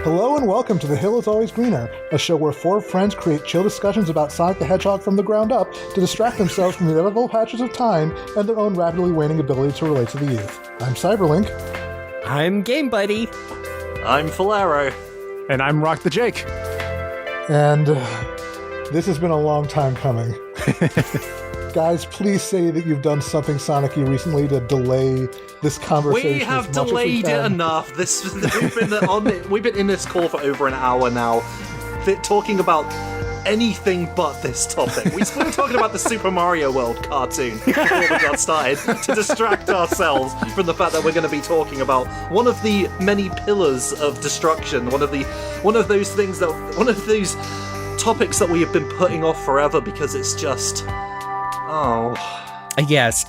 Hello and welcome to The Hill is Always Greener, a show where four friends create chill discussions about Sonic the Hedgehog from the ground up to distract themselves from the inevitable patches of time and their own rapidly waning ability to relate to the youth. I'm CyberLink. I'm GameBuddy. I'm Faulerro. And I'm RockTheJake. And this has been a long time coming. Guys, please say that you've done something Sonic-y recently to delay this conversation. We have delayed it enough. We've been in this call for over an hour now, talking about anything but this topic. We were talking about the Super Mario World cartoon before we got started to distract ourselves from the fact that we're going to be talking about one of the many pillars of destruction, one of those topics that we have been putting off forever because it's just... Oh. Yes,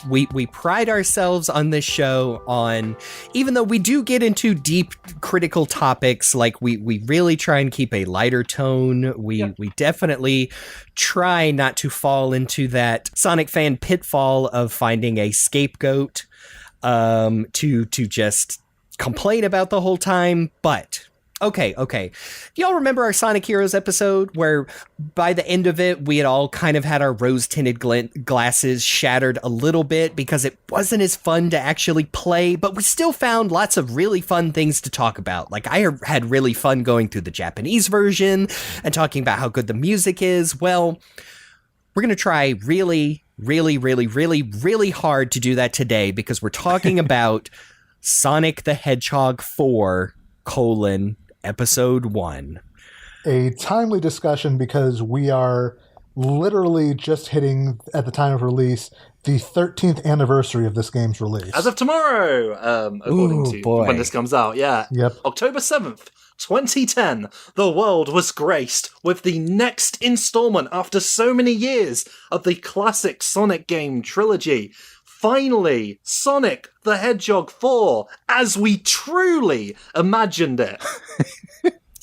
we pride ourselves on this show on, even though we do get into deep critical topics, like we really try and keep a lighter tone. We definitely try not to fall into that Sonic fan pitfall of finding a scapegoat to just complain about the whole time, but... Okay. Y'all remember our Sonic Heroes episode where by the end of it, we had all kind of had our rose-tinted glasses shattered a little bit because it wasn't as fun to actually play, but we still found lots of really fun things to talk about. Like, I had really fun going through the Japanese version and talking about how good the music is. Well, we're going to try really hard to do that today because we're talking about Sonic the Hedgehog 4, Episode 1. A timely discussion because we are literally just hitting, at the time of release, the 13th anniversary of this game's release. As of tomorrow, according to when this comes out, yeah. Yep. October 7th, 2010, the world was graced with the next installment after so many years of the classic Sonic game trilogy. Finally, Sonic the Hedgehog 4, as we truly imagined it.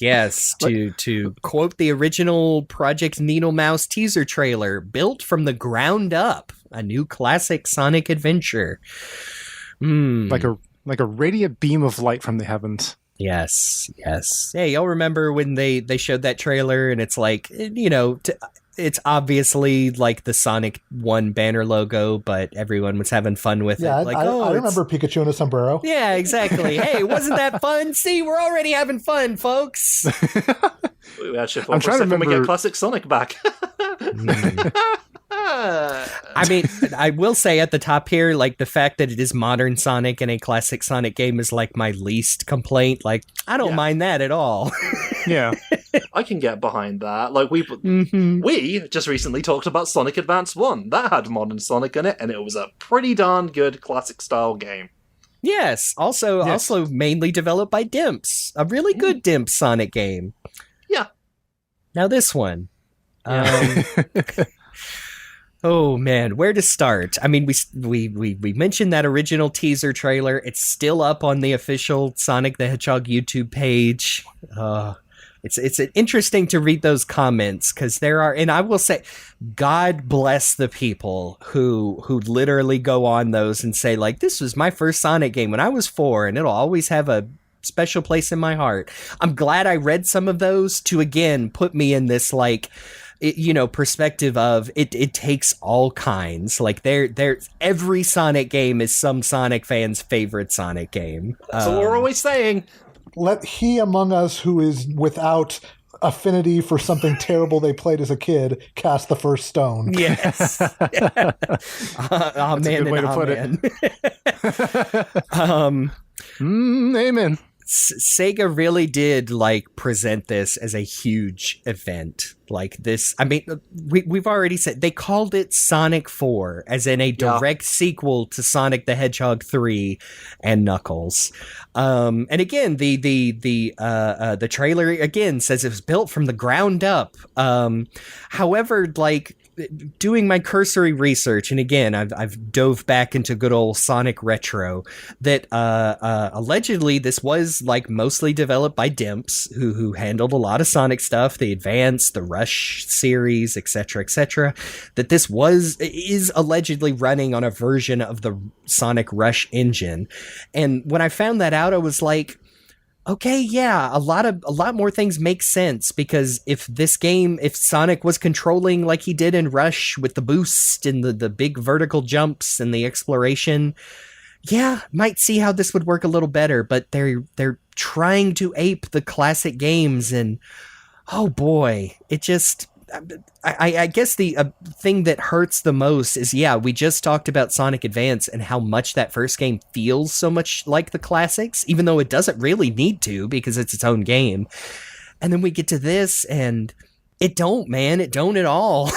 Yes, to quote the original Project Needle Mouse teaser trailer, built from the ground up, a new classic Sonic adventure. Like a radiant beam of light from the heavens. Yes. Hey, y'all remember when they showed that trailer and it's like, it's obviously like the Sonic 1 banner logo, but everyone was having fun with it. Like, I remember Pikachu in a sombrero. Yeah, exactly. Hey, wasn't that fun? See, we're already having fun, folks. We actually thought for a second we get classic Sonic back. I mean, I will say at the top here, like the fact that it is modern Sonic and a classic Sonic game is like my least complaint. Like, I don't mind that at all. Yeah. I can get behind that. Like, we just recently talked about Sonic Advance 1. That had modern Sonic in it, and it was a pretty darn good classic style game. Yes. Also mainly developed by Dimps. A really good Dimps Sonic game. Yeah. Now this one. Oh man, where to start? I mean, we mentioned that original teaser trailer. It's still up on the official Sonic the Hedgehog YouTube page. It's interesting to read those comments because there are, and I will say, God bless the people who literally go on those and say like, this was my first Sonic game when I was 4, and it'll always have a special place in my heart. I'm glad I read some of those to again put me in this like, perspective of it takes all kinds. Like every Sonic game is some Sonic fan's favorite Sonic game. That's what we're always saying. Let he among us who is without affinity for something terrible they played as a kid cast the first stone. Yes. That's a good way to put it. Amen. Sega really did present this as a huge event like this. I mean, we've already said they called it Sonic 4 as in a direct sequel to Sonic the Hedgehog 3 and Knuckles. And again, the trailer again says it was built from the ground up. However, doing my cursory research, and again, I've dove back into good old Sonic Retro, that allegedly this was mostly developed by Dimps, who handled a lot of Sonic stuff, the Advance, the Rush series, etc., that this is allegedly running on a version of the Sonic Rush engine. And when I found that out, I was like, okay, yeah, a lot more things make sense, because if Sonic was controlling like he did in Rush with the boost and the big vertical jumps and the exploration, yeah, might see how this would work a little better, but they're trying to ape the classic games, and oh boy, it just I guess the thing that hurts the most is, yeah, we just talked about Sonic Advance and how much that first game feels so much like the classics, even though it doesn't really need to because it's its own game. And then we get to this and it don't at all.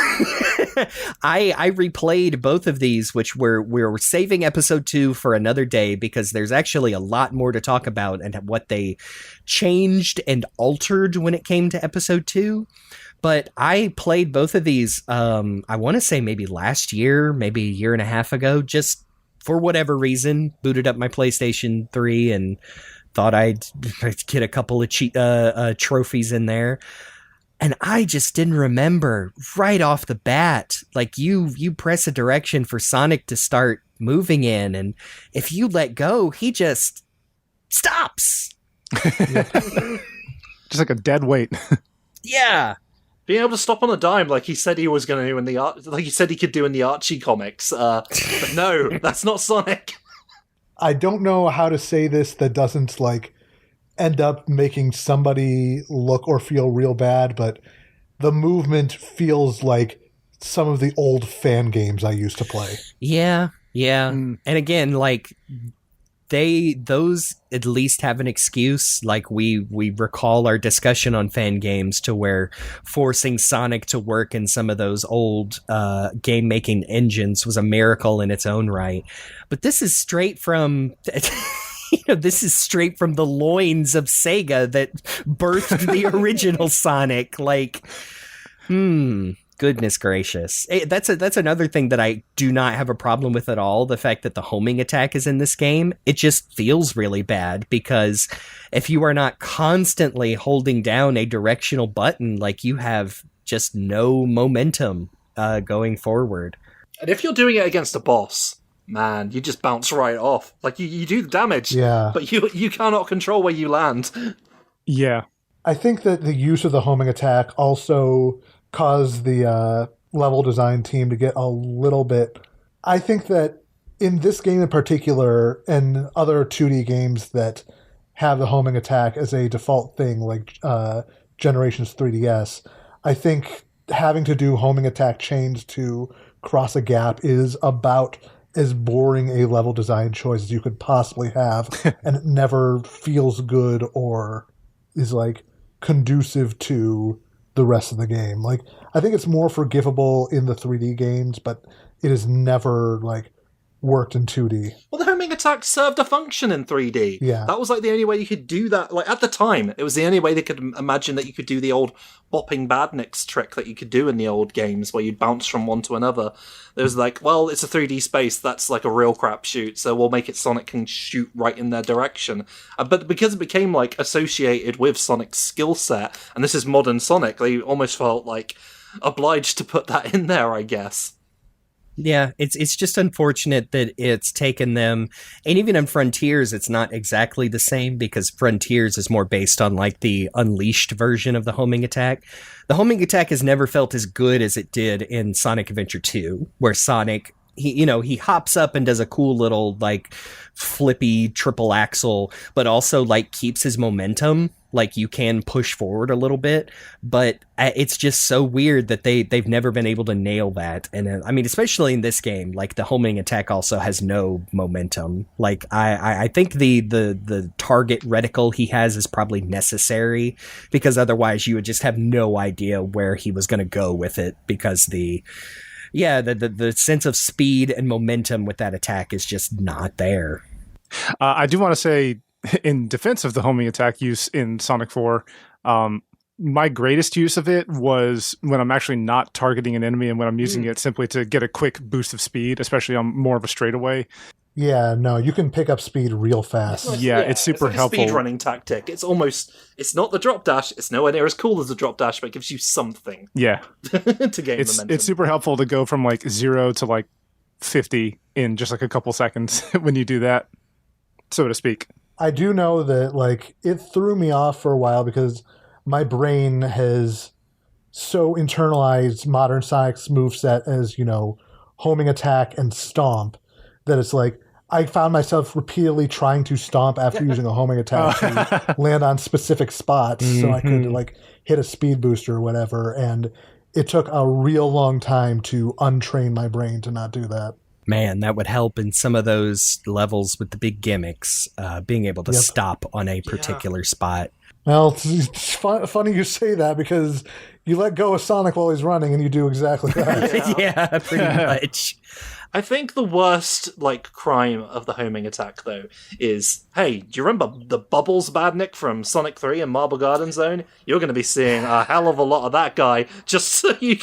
I replayed both of these, which we're saving episode 2 for another day because there's actually a lot more to talk about and what they changed and altered when it came to episode 2. But I played both of these, I want to say maybe last year, maybe a year and a half ago, just for whatever reason, booted up my PlayStation 3 and thought I'd get a couple of trophies in there. And I just didn't remember right off the bat, like you press a direction for Sonic to start moving in, and if you let go, he just stops. Just like a dead weight. Yeah. Being able to stop on a dime like he said he was going to do in like he said he could do in the Archie comics. But no, that's not Sonic. I don't know how to say this that doesn't like end up making somebody look or feel real bad, but the movement feels like some of the old fan games I used to play. Yeah. And again, like those at least have an excuse. Like we recall our discussion on fan games to where forcing Sonic to work in some of those old game making engines was a miracle in its own right. But this is straight from this is straight from the loins of Sega that birthed the original Sonic. Like, goodness gracious. That's another thing that I do not have a problem with at all. The fact that the homing attack is in this game, it just feels really bad because if you are not constantly holding down a directional button, like you have just no momentum going forward. And if you're doing it against a boss, man, you just bounce right off. Like you do the damage, but you cannot control where you land. Yeah. I think that the use of the homing attack also caused the level design team to get a little bit... I think that in this game in particular, and other 2D games that have the homing attack as a default thing, like Generations 3DS, I think having to do homing attack chains to cross a gap is about as boring a level design choice as you could possibly have, and it never feels good or is like conducive to the rest of the game. Like, I think it's more forgivable in the 3D games, but it has never like worked in 2D. Well, the homing attack served a function in 3D. Yeah. That was like the only way you could do that. Like at the time, it was the only way they could imagine that you could do the old bopping badniks trick that you could do in the old games where you'd bounce from one to another. It was like, well, it's a 3D space, that's like a real crapshoot, so we'll make it Sonic can shoot right in their direction. But because it became like associated with Sonic's skill set, and this is modern Sonic, they almost felt like obliged to put that in there, I guess. Yeah, it's just unfortunate that it's taken them, and even in Frontiers, it's not exactly the same because Frontiers is more based on like the unleashed version of the homing attack. The homing attack has never felt as good as it did in Sonic Adventure 2, where Sonic, he hops up and does a cool little like flippy triple axel, but also like keeps his momentum. Like you can push forward a little bit, but it's just so weird that they've never been able to nail that. And I mean, especially in this game, like the homing attack also has no momentum. Like I think the target reticle he has is probably necessary because otherwise you would just have no idea where he was going to go with it because the sense of speed and momentum with that attack is just not there. I do want to say, in defense of the homing attack use in Sonic 4, my greatest use of it was when I'm actually not targeting an enemy and when I'm using it simply to get a quick boost of speed, especially on more of a straightaway. Yeah, no, you can pick up speed real fast. It's super helpful. Speed running tactic. It's not the drop dash. It's nowhere near as cool as the drop dash, but it gives you something. Yeah, to gain momentum. It's super helpful to go from like 0 to like 50 in just like a couple seconds when you do that, so to speak. I do know that, like, it threw me off for a while because my brain has so internalized modern Sonic's moveset as, homing attack and stomp that it's like I found myself repeatedly trying to stomp after using a homing attack to land on specific spots so I could, like, hit a speed booster or whatever. And it took a real long time to untrain my brain to not do that. Man, that would help in some of those levels with the big gimmicks, being able to stop on a particular spot. Well, it's funny you say that because you let go of Sonic while he's running and you do exactly that. Yeah, pretty much. I think the worst, crime of the homing attack, though, is, hey, do you remember the Bubbles Badnik from Sonic 3 and Marble Garden Zone? You're going to be seeing a hell of a lot of that guy just so you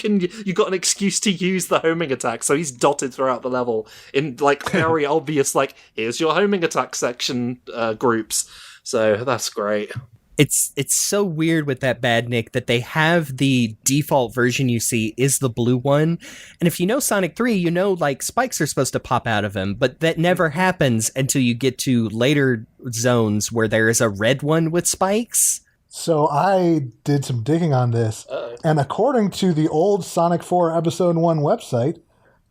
got an excuse to use the homing attack. So he's dotted throughout the level in, very obvious, here's your homing attack section groups. So that's great. It's so weird with that Badnik that they have the default version you see is the blue one. And if you know Sonic 3, spikes are supposed to pop out of him, but that never happens until you get to later zones where there is a red one with spikes. So I did some digging on this, and according to the old Sonic 4 Episode 1 website,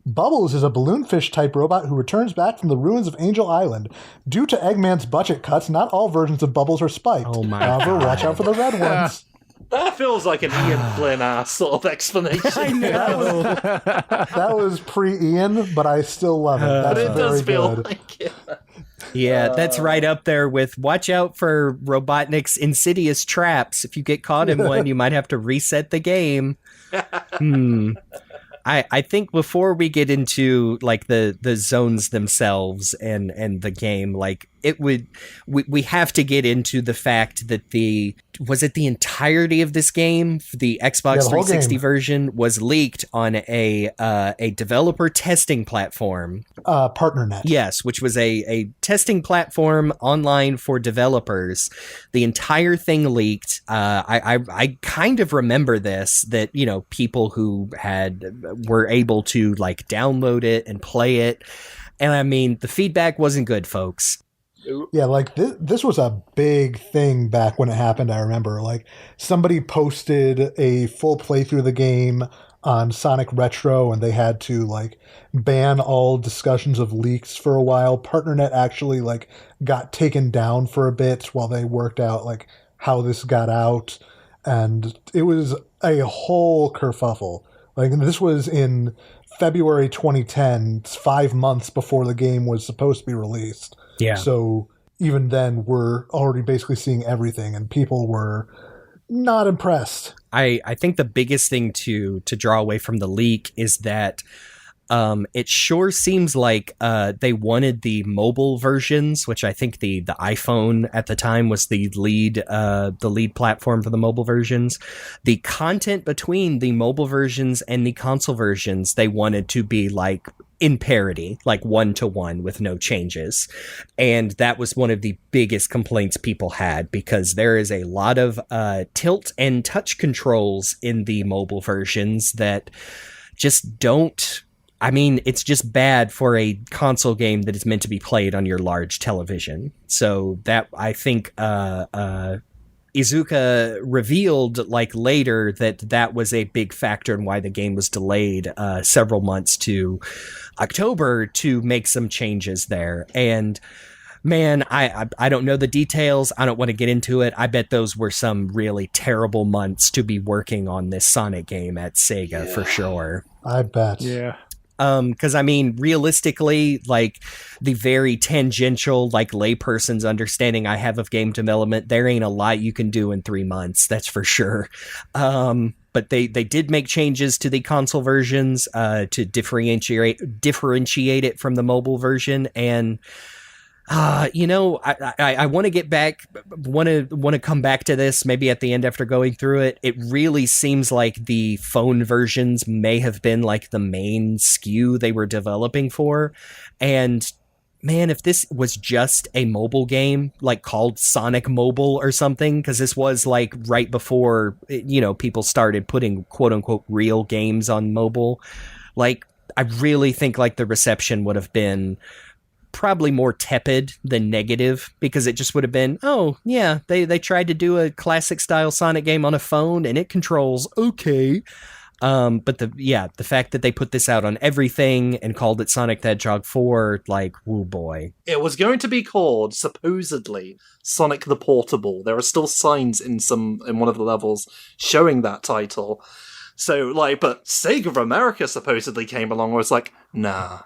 Bubbles is a balloonfish-type robot who returns back from the ruins of Angel Island. Due to Eggman's budget cuts, not all versions of Bubbles are spiked. Oh my However, God. watch out for the red ones. That feels like an Ian Flynn-ass sort of explanation. I know. That was pre-Ian, but I still love it. That's But it does very feel good. like it. Yeah, that's right up there with watch out for Robotnik's insidious traps. If you get caught in one, you might have to reset the game. I think before we get into the zones themselves and the game, we have to get into the fact that the entirety of this game, the Xbox 360 version, was leaked on a developer testing platform. PartnerNet. Yes, which was a testing platform online for developers. The entire thing leaked. I kind of remember this, that, people who were able to download it and play it. And I mean, the feedback wasn't good, folks. Yeah, this was a big thing back when it happened, I remember. Somebody posted a full playthrough of the game on Sonic Retro, and they had to, ban all discussions of leaks for a while. PartnerNet actually, got taken down for a bit while they worked out, how this got out. And it was a whole kerfuffle. This was in February 2010, 5 months before the game was supposed to be released. Yeah. So even then, we're already basically seeing everything, and people were not impressed. I think the biggest thing to draw away from the leak is that it sure seems like they wanted the mobile versions, which I think the iPhone at the time was the lead platform for the mobile versions. The content between the mobile versions and the console versions, they wanted to be in parity, 1-to-1 with no changes. And that was one of the biggest complaints people had, because there is a lot of tilt and touch controls in the mobile versions that just don't... I mean, it's just bad for a console game that is meant to be played on your large television. So that, I think, Iizuka revealed later that was a big factor in why the game was delayed several months to October to make some changes there. And man, I don't know the details. I don't want to get into it. I bet those were some really terrible months to be working on this Sonic game at Sega for sure. I bet. Yeah. Because I mean, realistically, the very tangential, layperson's understanding I have of game development, there ain't a lot you can do in 3 months. That's for sure. But they did make changes to the console versions to differentiate it from the mobile version. And I want to get back, want to come back to this maybe at the end after going through it. It really seems like the phone versions may have been the main SKU they were developing for. And man, if this was just a mobile game, called Sonic Mobile or something, because this was right before, people started putting quote unquote real games on mobile. I really think the reception would have been probably more tepid than negative, because it just would have been, oh yeah, they tried to do a classic style Sonic game on a phone and it controls okay. But the fact that they put this out on everything and called it Sonic the Hedgehog 4, like, woo boy. It was going to be called, supposedly, Sonic the Portable. There are still signs in one of the levels showing that title. So, like, but Sega of America supposedly came along and was like, no.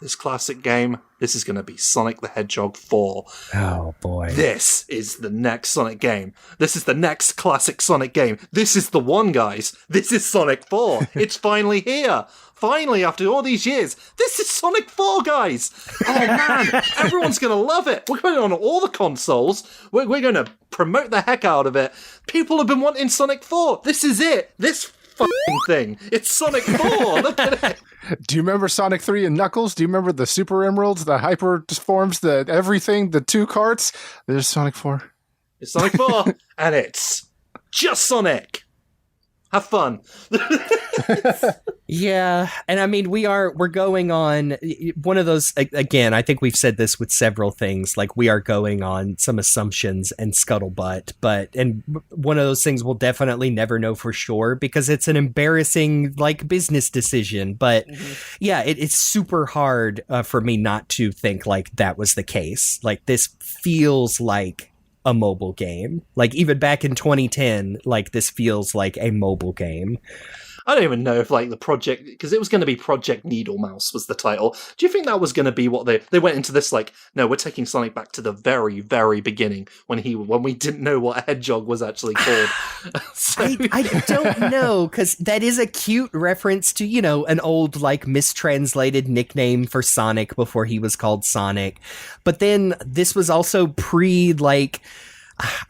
This classic game, this is going to be Sonic the Hedgehog 4. Oh, boy. This is the next Sonic game. This is the next classic Sonic game. This is the one, guys. This is Sonic 4. It's finally here. Finally, after all these years, this is Sonic 4, guys. Oh, man. Everyone's going to love it. We're going on all the consoles. We're going to promote the heck out of it. People have been wanting Sonic 4. This is it. This thing. It's Sonic 4. Look at it. Do you remember Sonic 3 and Knuckles? Do you remember the Super Emeralds, the Hyper Forms, the everything, the 2 carts? There's Sonic 4. It's Sonic 4, and it's just Sonic. Have fun. Yeah, and I mean, we're going on one of those, again, I think we've said this with several things, like we are going on some assumptions and scuttlebutt, and one of those things we'll definitely never know for sure because it's an embarrassing, like, business decision, but yeah, it's super hard for me not to think like that was the case. Like, this feels like a mobile game. Like, even back in 2010, like, this feels like a mobile game. I don't even know if, like, the project, because it was going to be Project Needle Mouse was the title. Do you think that was going to be what they went into this like, no, we're taking Sonic back to the very, very beginning when we didn't know what Hedgehog was actually called? So... I don't know, because that is a cute reference to, you know, an old, like, mistranslated nickname for Sonic before he was called Sonic. But then this was also like,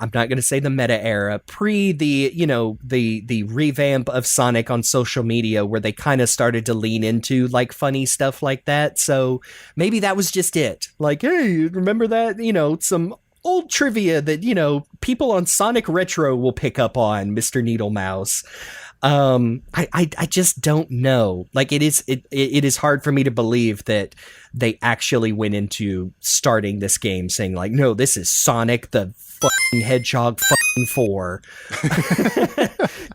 I'm not going to say the meta era, the revamp of Sonic on social media where they kind of started to lean into, like, funny stuff like that. So maybe that was just it. Like, hey, remember that, you know, some old trivia that, you know, people on Sonic Retro will pick up on, Mr. Needle Mouse. I just don't know. Like, it is hard for me to believe that they actually went into starting this game saying, like, no, this is Sonic the fucking Hedgehog fucking 4.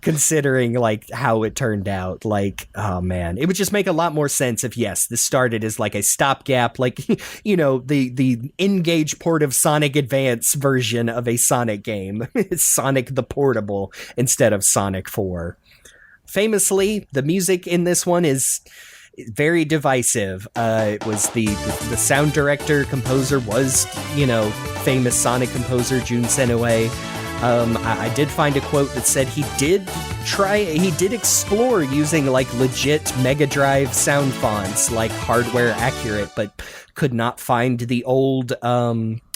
Considering, like, how it turned out. Like, oh man, it would just make a lot more sense if, yes, this started as like a stopgap, like, you know, the N-Gage port of Sonic Advance version of a Sonic game. Sonic the Portable instead of Sonic 4. Famously, the music in this one is very divisive. It was the sound director, composer was, you know, famous Sonic composer Jun Senue. I did find a quote that said he did explore using, like, legit Mega Drive sound fonts, like hardware accurate, but could not find the old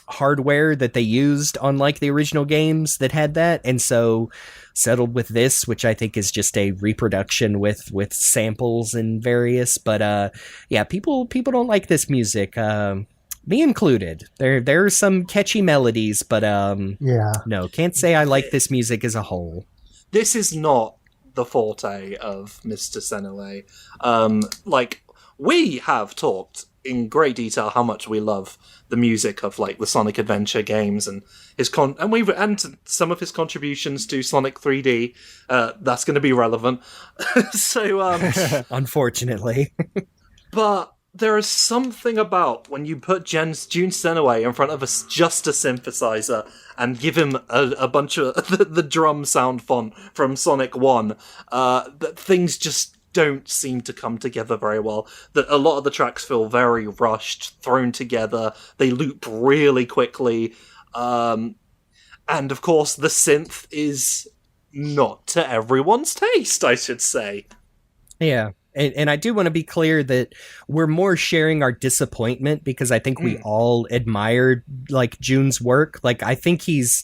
hardware that they used on, like, the original games that had that, and so settled with this, which I think is just a reproduction with samples and various, but yeah, people don't like this music, me included. There are some catchy melodies, but yeah, no, can't say I like this music as a whole. This is not the forte of Mr. Senue. Like, we have talked in great detail how much we love the music of, like, the Sonic Adventure games and his and some of his contributions to Sonic 3D. That's going to be relevant. So, unfortunately, but there is something about when you put Jun Senue in front of just a synthesizer and give him a bunch of the drum sound font from Sonic 1, that things just don't seem to come together very well. That a lot of the tracks feel very rushed, thrown together. They loop really quickly. And of course, the synth is not to everyone's taste, I should say. Yeah. And I do want to be clear that we're more sharing our disappointment because I think we all admired, like, Jun's work. Like, I think he's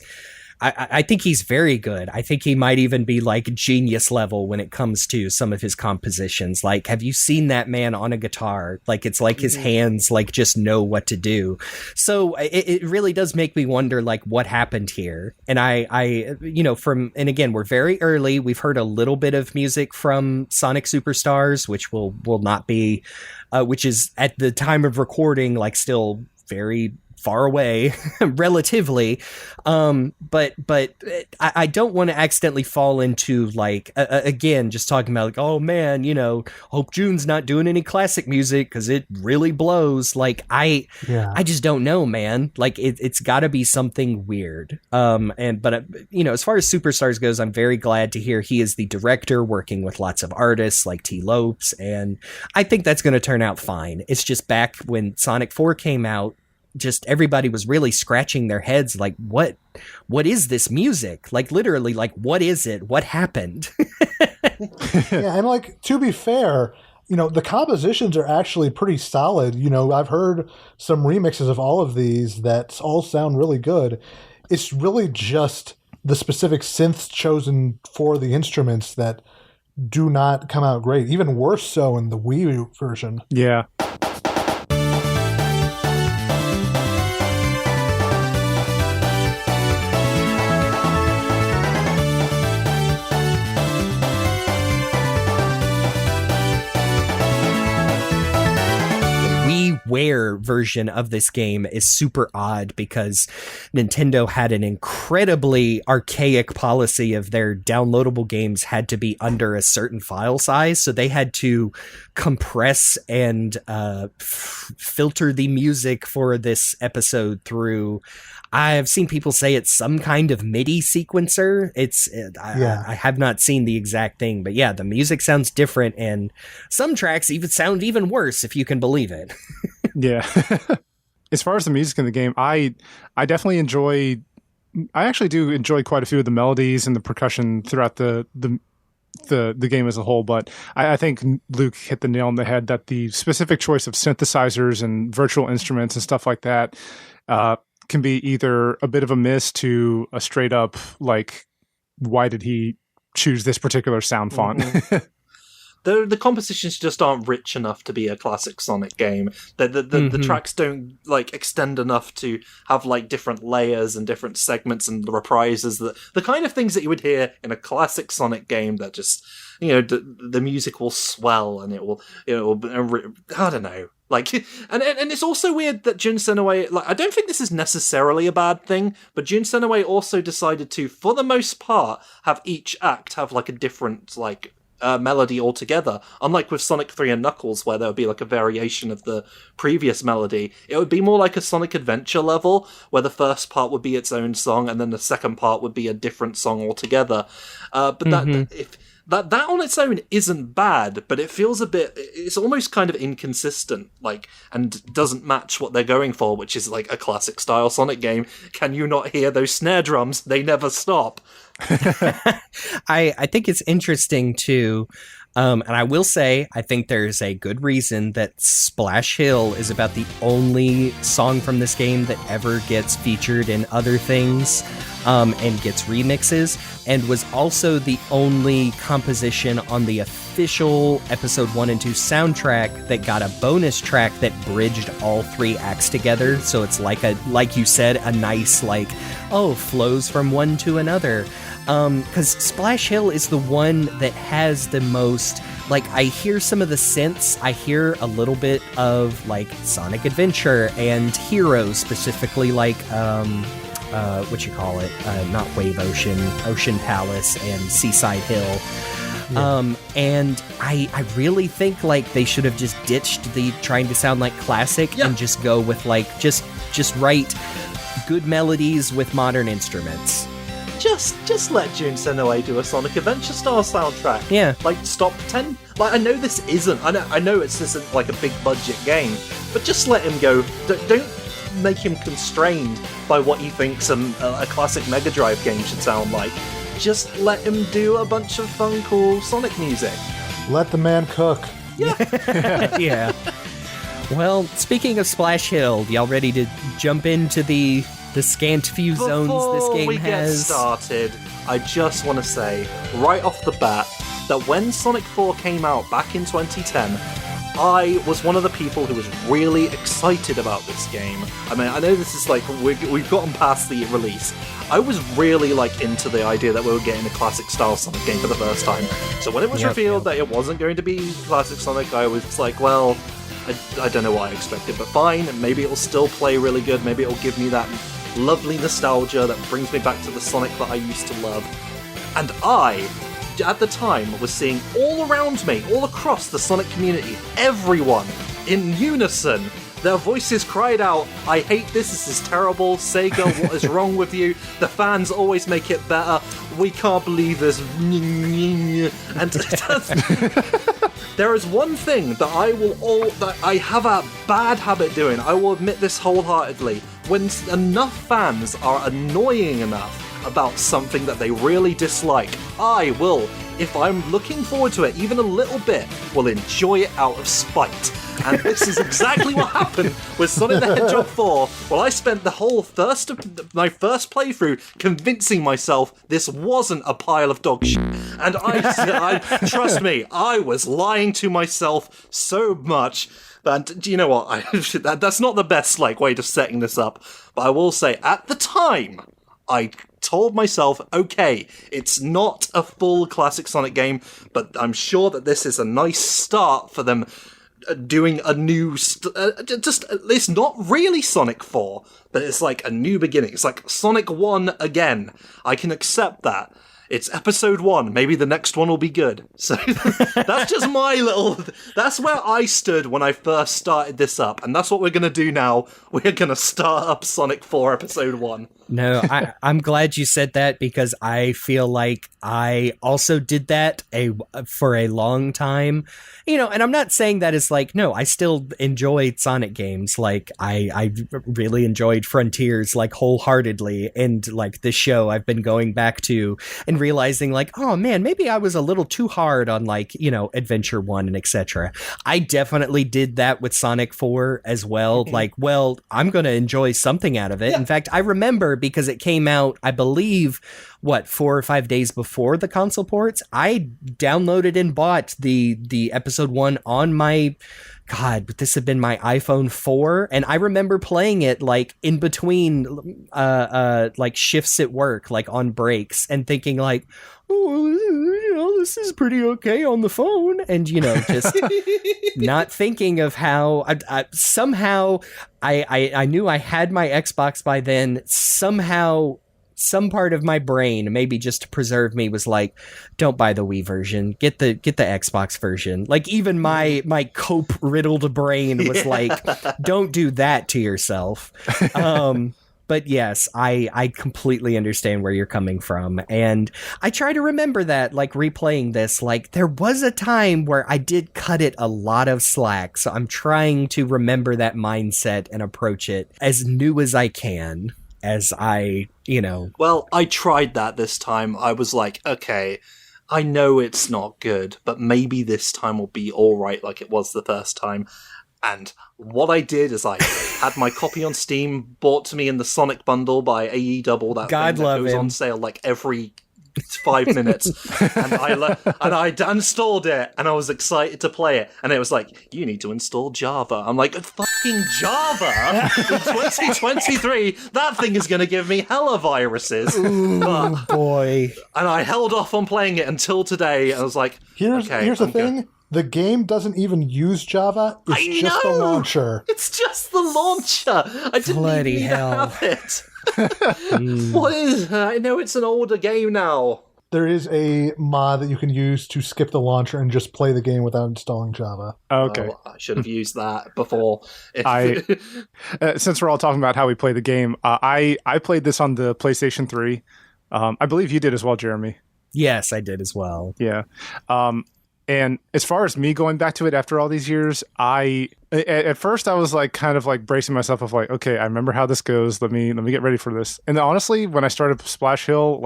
I think he's very good. I think he might even be like genius level when it comes to some of his compositions. Like, have you seen that man on a guitar? Like, it's like his hands like just know what to do. So it really does make me wonder like what happened here. And I and again, we're very early. We've heard a little bit of music from Sonic Superstars, which will not be, which is at the time of recording like still very far away relatively, but I don't want to accidentally fall into like again just talking about like, oh man, hope June's not doing any classic music because it really blows. Like I just don't know, man. Like it's got to be something weird. But as far as Superstars goes, I'm very glad to hear he is the director working with lots of artists like T. Lopes, and I think that's going to turn out fine. It's just back when Sonic 4 came out, just everybody was really scratching their heads like, what is this music? Like literally, like, what is it? What happened? Yeah, and like, to be fair, the compositions are actually pretty solid. I've heard some remixes of all of these that all sound really good. It's really just the specific synths chosen for the instruments that do not come out great. Even worse so in the Wii U version. Yeah. WiiWare version of this game is super odd because Nintendo had an incredibly archaic policy of their downloadable games had to be under a certain file size, so they had to compress and filter the music for this episode through, I've seen people say it's some kind of MIDI sequencer. I have not seen the exact thing, but yeah, the music sounds different, and some tracks even sound even worse, if you can believe it. Yeah. As far as the music in the game, I definitely enjoy. I actually do enjoy quite a few of the melodies and the percussion throughout the game as a whole. But I think Luke hit the nail on the head that the specific choice of synthesizers and virtual instruments and stuff like that can be either a bit of a miss to a straight up like, why did he choose this particular sound font? The compositions just aren't rich enough to be a classic Sonic game. The tracks don't like extend enough to have like different layers and different segments and reprises. The kind of things that you would hear in a classic Sonic game that just, the music will swell and it will I don't know. Like, and it's also weird that Jun Senoway, like, I don't think this is necessarily a bad thing, but Jun Senoway also decided to, for the most part, have each act have like a different like melody altogether. Unlike with Sonic 3 and Knuckles, where there would be like a variation of the previous melody, it would be more like a Sonic Adventure level, where the first part would be its own song, and then the second part would be a different song altogether. That on its own isn't bad, but it feels it's almost kind of inconsistent, like, and doesn't match what they're going for, which is like a classic style Sonic game. Can you not hear those snare drums? They never stop. I think it's interesting too. And I will say, I think there's a good reason that Splash Hill is about the only song from this game that ever gets featured in other things and gets remixes, and was also the only composition on the official Episode 1 and 2 soundtrack that got a bonus track that bridged all three acts together. So it's like you said, a nice, like, flows from one to another. Because Splash Hill is the one that has the most, like, I hear some of the synths, I hear a little bit of, like, Sonic Adventure and Heroes, specifically, like, not Wave Ocean, Ocean Palace, and Seaside Hill. Yeah. And I really think, like, they should have just ditched the trying to sound like classic and just go with, like, just write good melodies with modern instruments. Just let Jun Senoway do a Sonic Adventure style soundtrack. Yeah. Like, stop pretend. Like, I know this isn't. I know this isn't like a big budget game, but just let him go. Don't make him constrained by what he thinks a classic Mega Drive game should sound like. Just let him do a bunch of fun, cool Sonic music. Let the man cook. Yeah. Yeah. Well, speaking of Splash Hill, y'all ready to jump into the the scant few zones this game we has. Get started, I just want to say, right off the bat, that when Sonic 4 came out back in 2010, I was one of the people who was really excited about this game. I mean, I know this is like, we've gotten past the release. I was really like into the idea that we were getting a classic style Sonic game for the first time. So when it was revealed that it wasn't going to be classic Sonic, I was like, well, I don't know what I expected, but fine, maybe it'll still play really good, maybe it'll give me that lovely nostalgia that brings me back to the Sonic that I used to love. And I, at the time, was seeing all around me, all across the Sonic community, everyone, in unison, their voices cried out, "I hate this is terrible, Sega, what is wrong with you? The fans always make it better, we can't believe this." And there is one thing that that I have a bad habit doing, I will admit this wholeheartedly. When enough fans are annoying enough about something that they really dislike, I will, if I'm looking forward to it even a little bit, will enjoy it out of spite. And this is exactly what happened with Sonic the Hedgehog 4. Well, I spent the whole my first playthrough convincing myself this wasn't a pile of dog shit. And I trust me, I was lying to myself so much. And do you know what? That's not the best way of setting this up. But I will say, at the time, I told myself, okay, it's not a full classic Sonic game, but I'm sure that this is a nice start for them doing a new, it's not really Sonic 4, but it's like a new beginning. It's like Sonic 1 again. I can accept that. It's episode 1. Maybe the next one will be good. So that's just that's where I stood when I first started this up. And that's what we're going to do now. We're going to start up Sonic 4 episode 1. No, I'm glad you said that, because I feel like I also did that for a long time. And I'm not saying that it's no, I still enjoyed Sonic games. I really enjoyed Frontiers wholeheartedly, and this show I've been going back to and realizing oh man, maybe I was a little too hard on Adventure 1 and etc. I definitely did that with Sonic 4 as well. Well, I'm going to enjoy something out of it. Yeah. In fact, I remember, because it came out, I believe, 4 or 5 days before the console ports, I downloaded and bought the episode 1 on my, God, but this had been my iPhone 4, and I remember playing it in between shifts at work, on breaks, and thinking oh, this is pretty okay on the phone, and just not thinking of how somehow I knew I had my Xbox by then. Somehow some part of my brain, maybe just to preserve me, was don't buy the Wii version, get the Xbox version. Even my cope riddled brain was don't do that to yourself. But yes, I completely understand where you're coming from. And I try to remember that, replaying this, there was a time where I did cut it a lot of slack. So I'm trying to remember that mindset and approach it as new as I can, as I, Well, I tried that this time. I was okay, I know it's not good, but maybe this time will be alright like it was the first time. And what I did is I had my copy on Steam, bought to me in the Sonic bundle by AE-Double, that God thing that goes him. on sale every 5 minutes. And I installed it, and I was excited to play it. And it was you need to install Java. I'm fucking Java? In 2023, that thing is going to give me hella viruses. Ooh, boy. And I held off on playing it until today, and I was here's the thing. Good. The game doesn't even use Java. It's just the launcher. It's just the launcher. I didn't Bloody even need hell. to have it. What is? I know it's an older game now. There is a mod that you can use to skip the launcher and just play the game without installing Java. Okay. Well, I should have used that before. Since we're all talking about how we play the game, I played this on the PlayStation 3. I believe you did as well, Jeremy. Yes, I did as well. Yeah. And as far as me going back to it after all these years, at first I was kind of bracing myself of okay, I remember how this goes. Let me get ready for this. And honestly, when I started Splash Hill,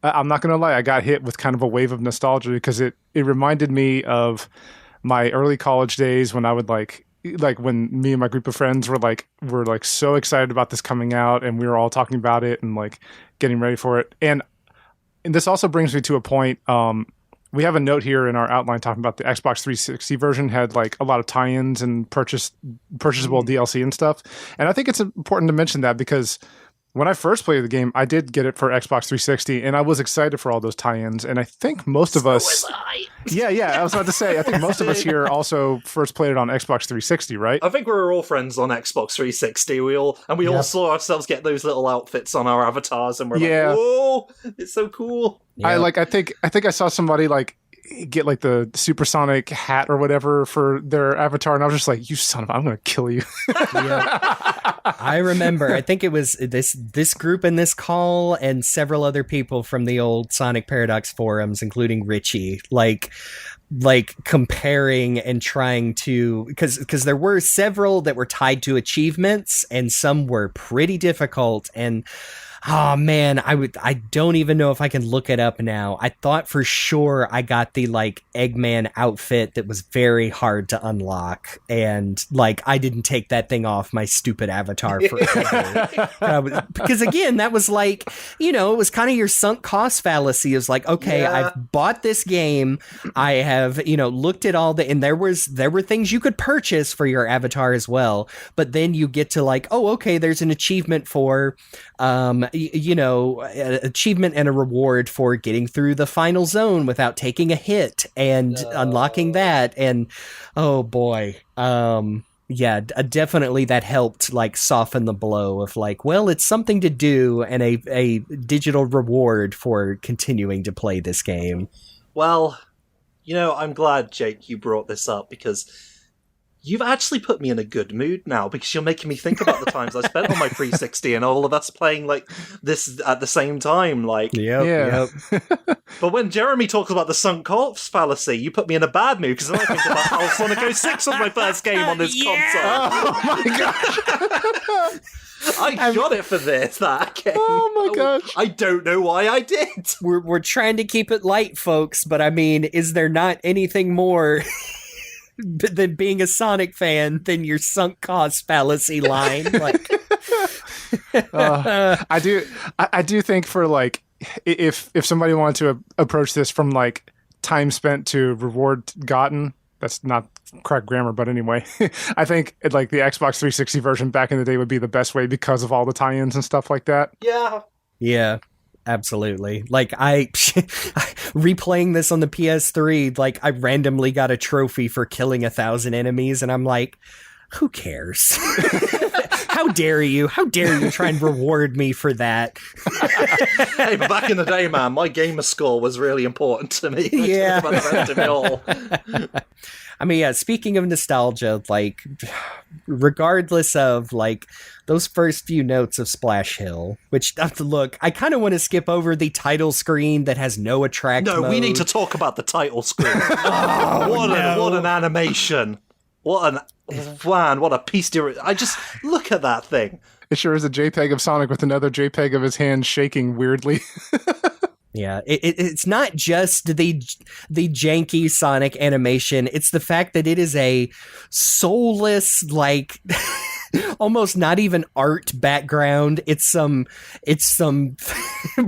I'm not going to lie, I got hit with kind of a wave of nostalgia, because it reminded me of my early college days when I would like when me and my group of friends were like so excited about this coming out, and we were all talking about it and like getting ready for it. And this also brings me to a point. We have a note here in our outline talking about the Xbox 360 version had like a lot of tie-ins and purchasable DLC and stuff. And I think it's important to mention that because when I first played the game, I did get it for Xbox 360, and I was excited for all those tie-ins. And I think most of us, yeah, I was about to say, I think most of us here also first played it on Xbox 360, right? I think we were all friends on Xbox 360. We all saw ourselves get those little outfits on our avatars, and we're like, "Whoa, it's so cool!" Yeah. I think I saw somebody like get like the supersonic hat or whatever for their avatar, and I was just like, "You son of! I'm going to kill you." I remember. I think it was this group in this call and several other people from the old Sonic Paradox forums, including Richie, like comparing and trying to, because there were several that were tied to achievements and some were pretty difficult. And oh man, I don't even know if I can look it up now. I thought for sure I got the like Eggman outfit that was very hard to unlock, and like I didn't take that thing off my stupid avatar forever. Because again, that was like, you know, it was kind of your sunk cost fallacy. It was like, okay, I've bought this game, I have, you know, looked at all the, and there were things you could purchase for your avatar as well, but then you get to like, oh, okay, there's an achievement for you know, an achievement and a reward for getting through the final zone without taking a hit and unlocking that. And oh boy, definitely that helped like soften the blow of like, well, it's something to do and a digital reward for continuing to play this game. Well, you know, I'm glad, Jake, you brought this up, because you've actually put me in a good mood now, because you're making me think about the times I spent on my 360 and all of us playing like this at the same time. Like, Yep. But when Jeremy talks about the sunk cost fallacy, you put me in a bad mood, because then I think about how Sonic 06 was my first game on this console. Oh my gosh. I got it for that game. Oh my gosh. I don't know why I did. We're trying to keep it light, folks, but I mean, is there not anything more than being a Sonic fan than your sunk cost fallacy line? Like, I do think for like, if somebody wanted to approach this from like time spent to reward gotten, that's not correct grammar, but anyway, I think like the Xbox 360 version back in the day would be the best way because of all the tie-ins and stuff like that. Yeah. Absolutely. Like I replaying this on the PS3, like I randomly got a trophy for killing 1,000 enemies, and I'm like, who cares? How dare you try and reward me for that? Hey, but back in the day, man, my gamer score was really important to me. Yeah. About the rest of it all. I mean, yeah, speaking of nostalgia, like, regardless of, like, those first few notes of Splash Hill, which, look, I kind of want to skip over the title screen that has no attract mode. We need to talk about the title screen. What an animation. What a piece de... I just... Look at that thing. It sure is a JPEG of Sonic with another JPEG of his hand shaking weirdly. Yeah, it's not just the janky Sonic animation. It's the fact that it is a soulless, like, almost not even art background. It's some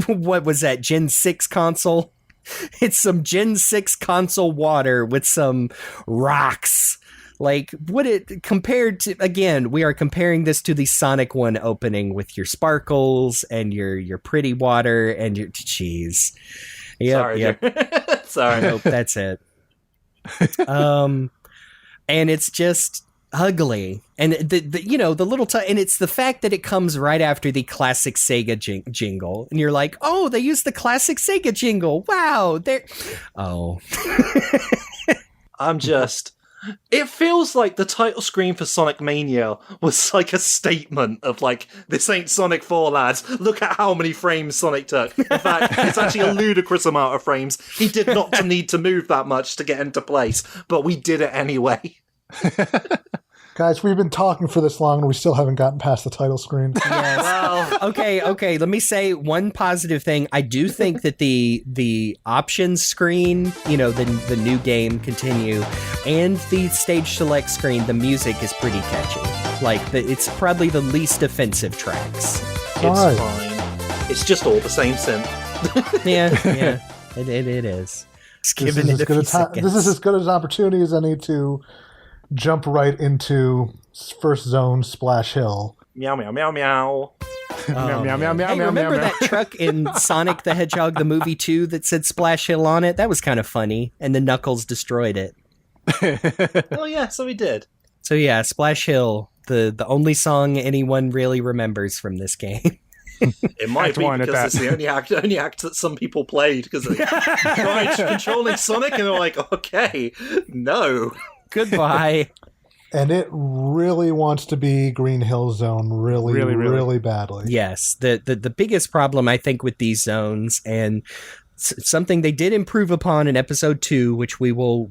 what was that, Gen 6 console? It's some Gen 6 console water with some rocks. Like, compared to, again, we are comparing this to the Sonic 1 opening with your sparkles and your pretty water and your cheese. Yep. Sorry. Nope, that's it. And it's just ugly. And the little and it's the fact that it comes right after the classic Sega jingle. And you're like, oh, they used the classic Sega jingle. Wow. It feels like the title screen for Sonic Mania was like a statement of like, this ain't Sonic 4, lads. Look at how many frames Sonic took. In fact, it's actually a ludicrous amount of frames. He did not need to move that much to get into place, but we did it anyway. Guys, we've been talking for this long and we still haven't gotten past the title screen. Yes. Well, Okay. Let me say one positive thing. I do think that the options screen, the new game continue, and the stage select screen, the music is pretty catchy. Like it's probably the least offensive tracks. it's Alright. fine. It's just all the same synth. Yeah, it is. Just This giving is, it a few this seconds. is as good an opportunity as any to jump right into first zone Splash Hill. Meow, meow, meow, meow. Meow, meow, meow, meow, Hey, meow, remember meow, that truck in Sonic the Hedgehog, the movie 2, that said Splash Hill on it? That was kind of funny, and then Knuckles destroyed it. Oh, yeah, so we did. So yeah, Splash Hill, the only song anyone really remembers from this game. It might Act be one at because that. it's the only act that some people played because they tried controlling Sonic and they're like, okay, no. Goodbye. And it really wants to be Green Hill Zone really, Really, really, really. badly. Yes, the biggest problem I think with these zones, and something they did improve upon in episode 2, which we will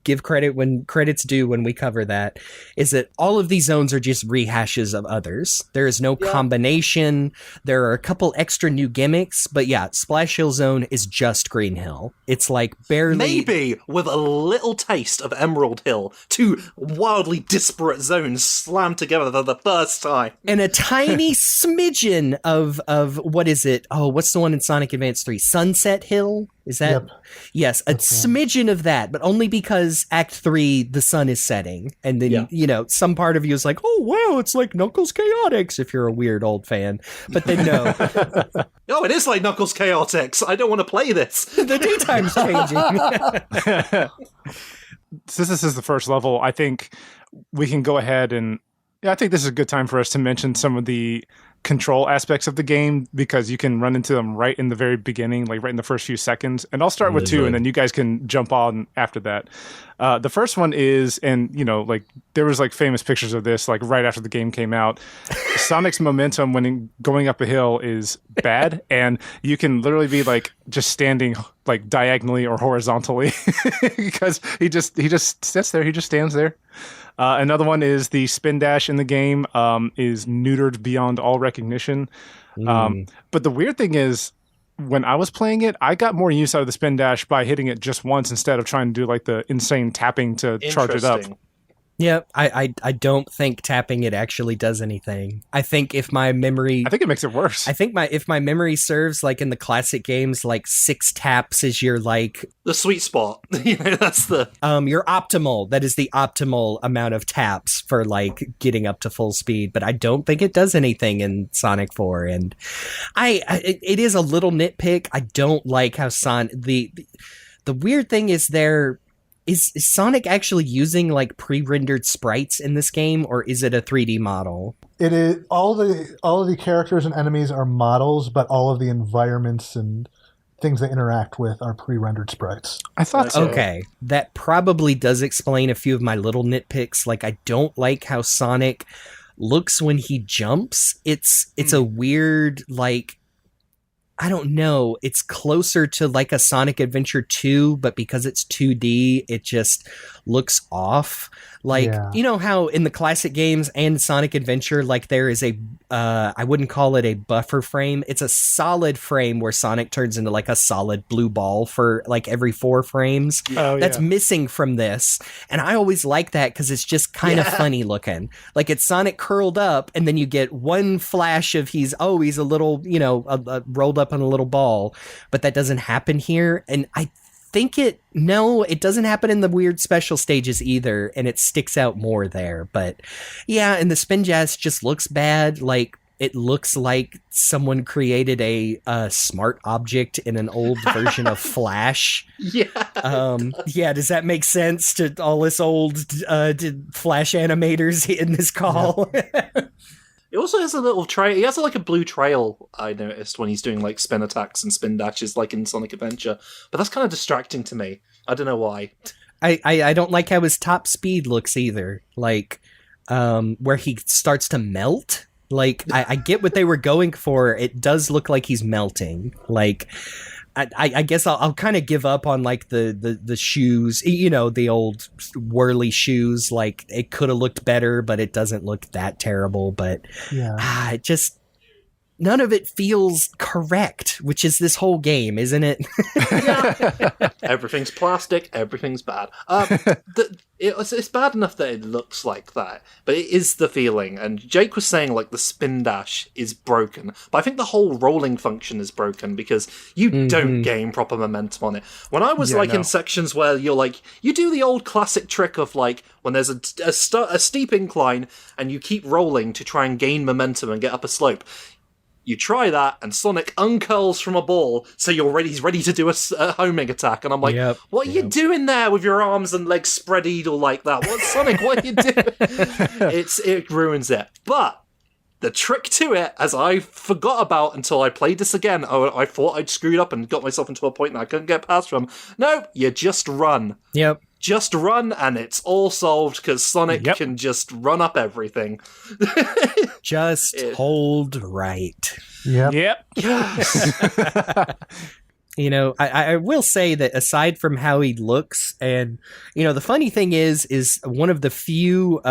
give credit when credit's due when we cover that, is that all of these zones are just rehashes of others. There is no combination. There are a couple extra new gimmicks, but yeah, Splash Hill Zone is just Green Hill. It's like barely... Maybe with a little taste of Emerald Hill, two wildly disparate zones slammed together for the first time. And a tiny smidgen of what is it? Oh, what's the one in Sonic Advance 3? Sunset Hill? Is that? Yep. Yes, a smidgen of that, but only because Act 3, the sun is setting. And then, some part of you is like, oh, wow, it's like Knuckles Chaotix, if you're a weird old fan. But then no, Oh, it is like Knuckles Chaotix. I don't want to play this. the daytime's changing. Since this is the first level, I think we can go ahead and I think this is a good time for us to mention some of the control aspects of the game because you can run into them right in the very beginning, like right in the first few seconds. And I'll start with two, and then you guys can jump on after that. The first one is, and there was like famous pictures of this, like right after the game came out. Sonic's momentum when going up a hill is bad, and you can literally be like just standing like diagonally or horizontally because he just sits there, he just stands there. Another one is the spin dash in the game is neutered beyond all recognition. But the weird thing is, when I was playing it, I got more use out of the spin dash by hitting it just once instead of trying to do like the insane tapping to charge it up. Yeah, I don't think tapping it actually does anything. I think if my memory... I think it makes it worse. I think if my memory serves, like in the classic games, like 6 taps is your like... The sweet spot. That's the... your optimal. That is the optimal amount of taps for like getting up to full speed. But I don't think it does anything in Sonic 4. And it is a little nitpick. I don't like how the weird thing is Is Sonic actually using like pre-rendered sprites in this game, or is it a 3D model? It is all of the characters and enemies are models, but all of the environments and things they interact with are pre-rendered sprites. I thought so. Okay, that probably does explain a few of my little nitpicks. Like, I don't like how Sonic looks when he jumps. It's a weird, like, I don't know. It's closer to like a Sonic Adventure 2, but because it's 2D, it just looks off. Like, you know how in the classic games and Sonic Adventure, like there is I wouldn't call it a buffer frame. It's a solid frame where Sonic turns into like a solid blue ball for like every 4 frames. That's missing from this. And I always like that because it's just kind of funny looking. Like it's Sonic curled up and then you get one flash of he's a little, rolled up on a little ball, but that doesn't happen here. And I think it doesn't happen in the weird special stages either, and it sticks out more there. But yeah, and the spin jazz just looks bad. Like it looks like someone created a smart object in an old version of Flash. Does that make sense to all this old Flash animators in this call? It also has a little trail. He has like a blue trail, I noticed, when he's doing like spin attacks and spin dashes like in Sonic Adventure. But that's kind of distracting to me. I don't know why. I don't like how his top speed looks either. Like, where he starts to melt. Like, I get what they were going for. It does look like he's melting. Like, I guess I'll kind of give up on like the shoes, you know, the old whirly shoes. Like, it could have looked better, but it doesn't look that terrible. But it just, none of it feels correct, which is this whole game, isn't it? Everything's plastic, everything's bad. It's bad enough that it looks like that, but it is the feeling. And Jake was saying, like, the spin dash is broken, but I think the whole rolling function is broken because you don't gain proper momentum on it. When I was, in sections where you're, like, you do the old classic trick of, like, when there's a steep incline and you keep rolling to try and gain momentum and get up a slope. You try that, and Sonic uncurls from a ball, so he's ready to do a homing attack. And I'm like, what are you doing there with your arms and legs spread eagle like that? What, Sonic, what are you doing? It ruins it. But the trick to it, as I forgot about until I played this again, I thought I'd screwed up and got myself into a point that I couldn't get past from. No, you just run. Yep. Just run, and it's all solved, because Sonic can just run up everything. Just hold right. Yep. Yes. You know, I will say that aside from how he looks, and, you know, the funny thing is one of the few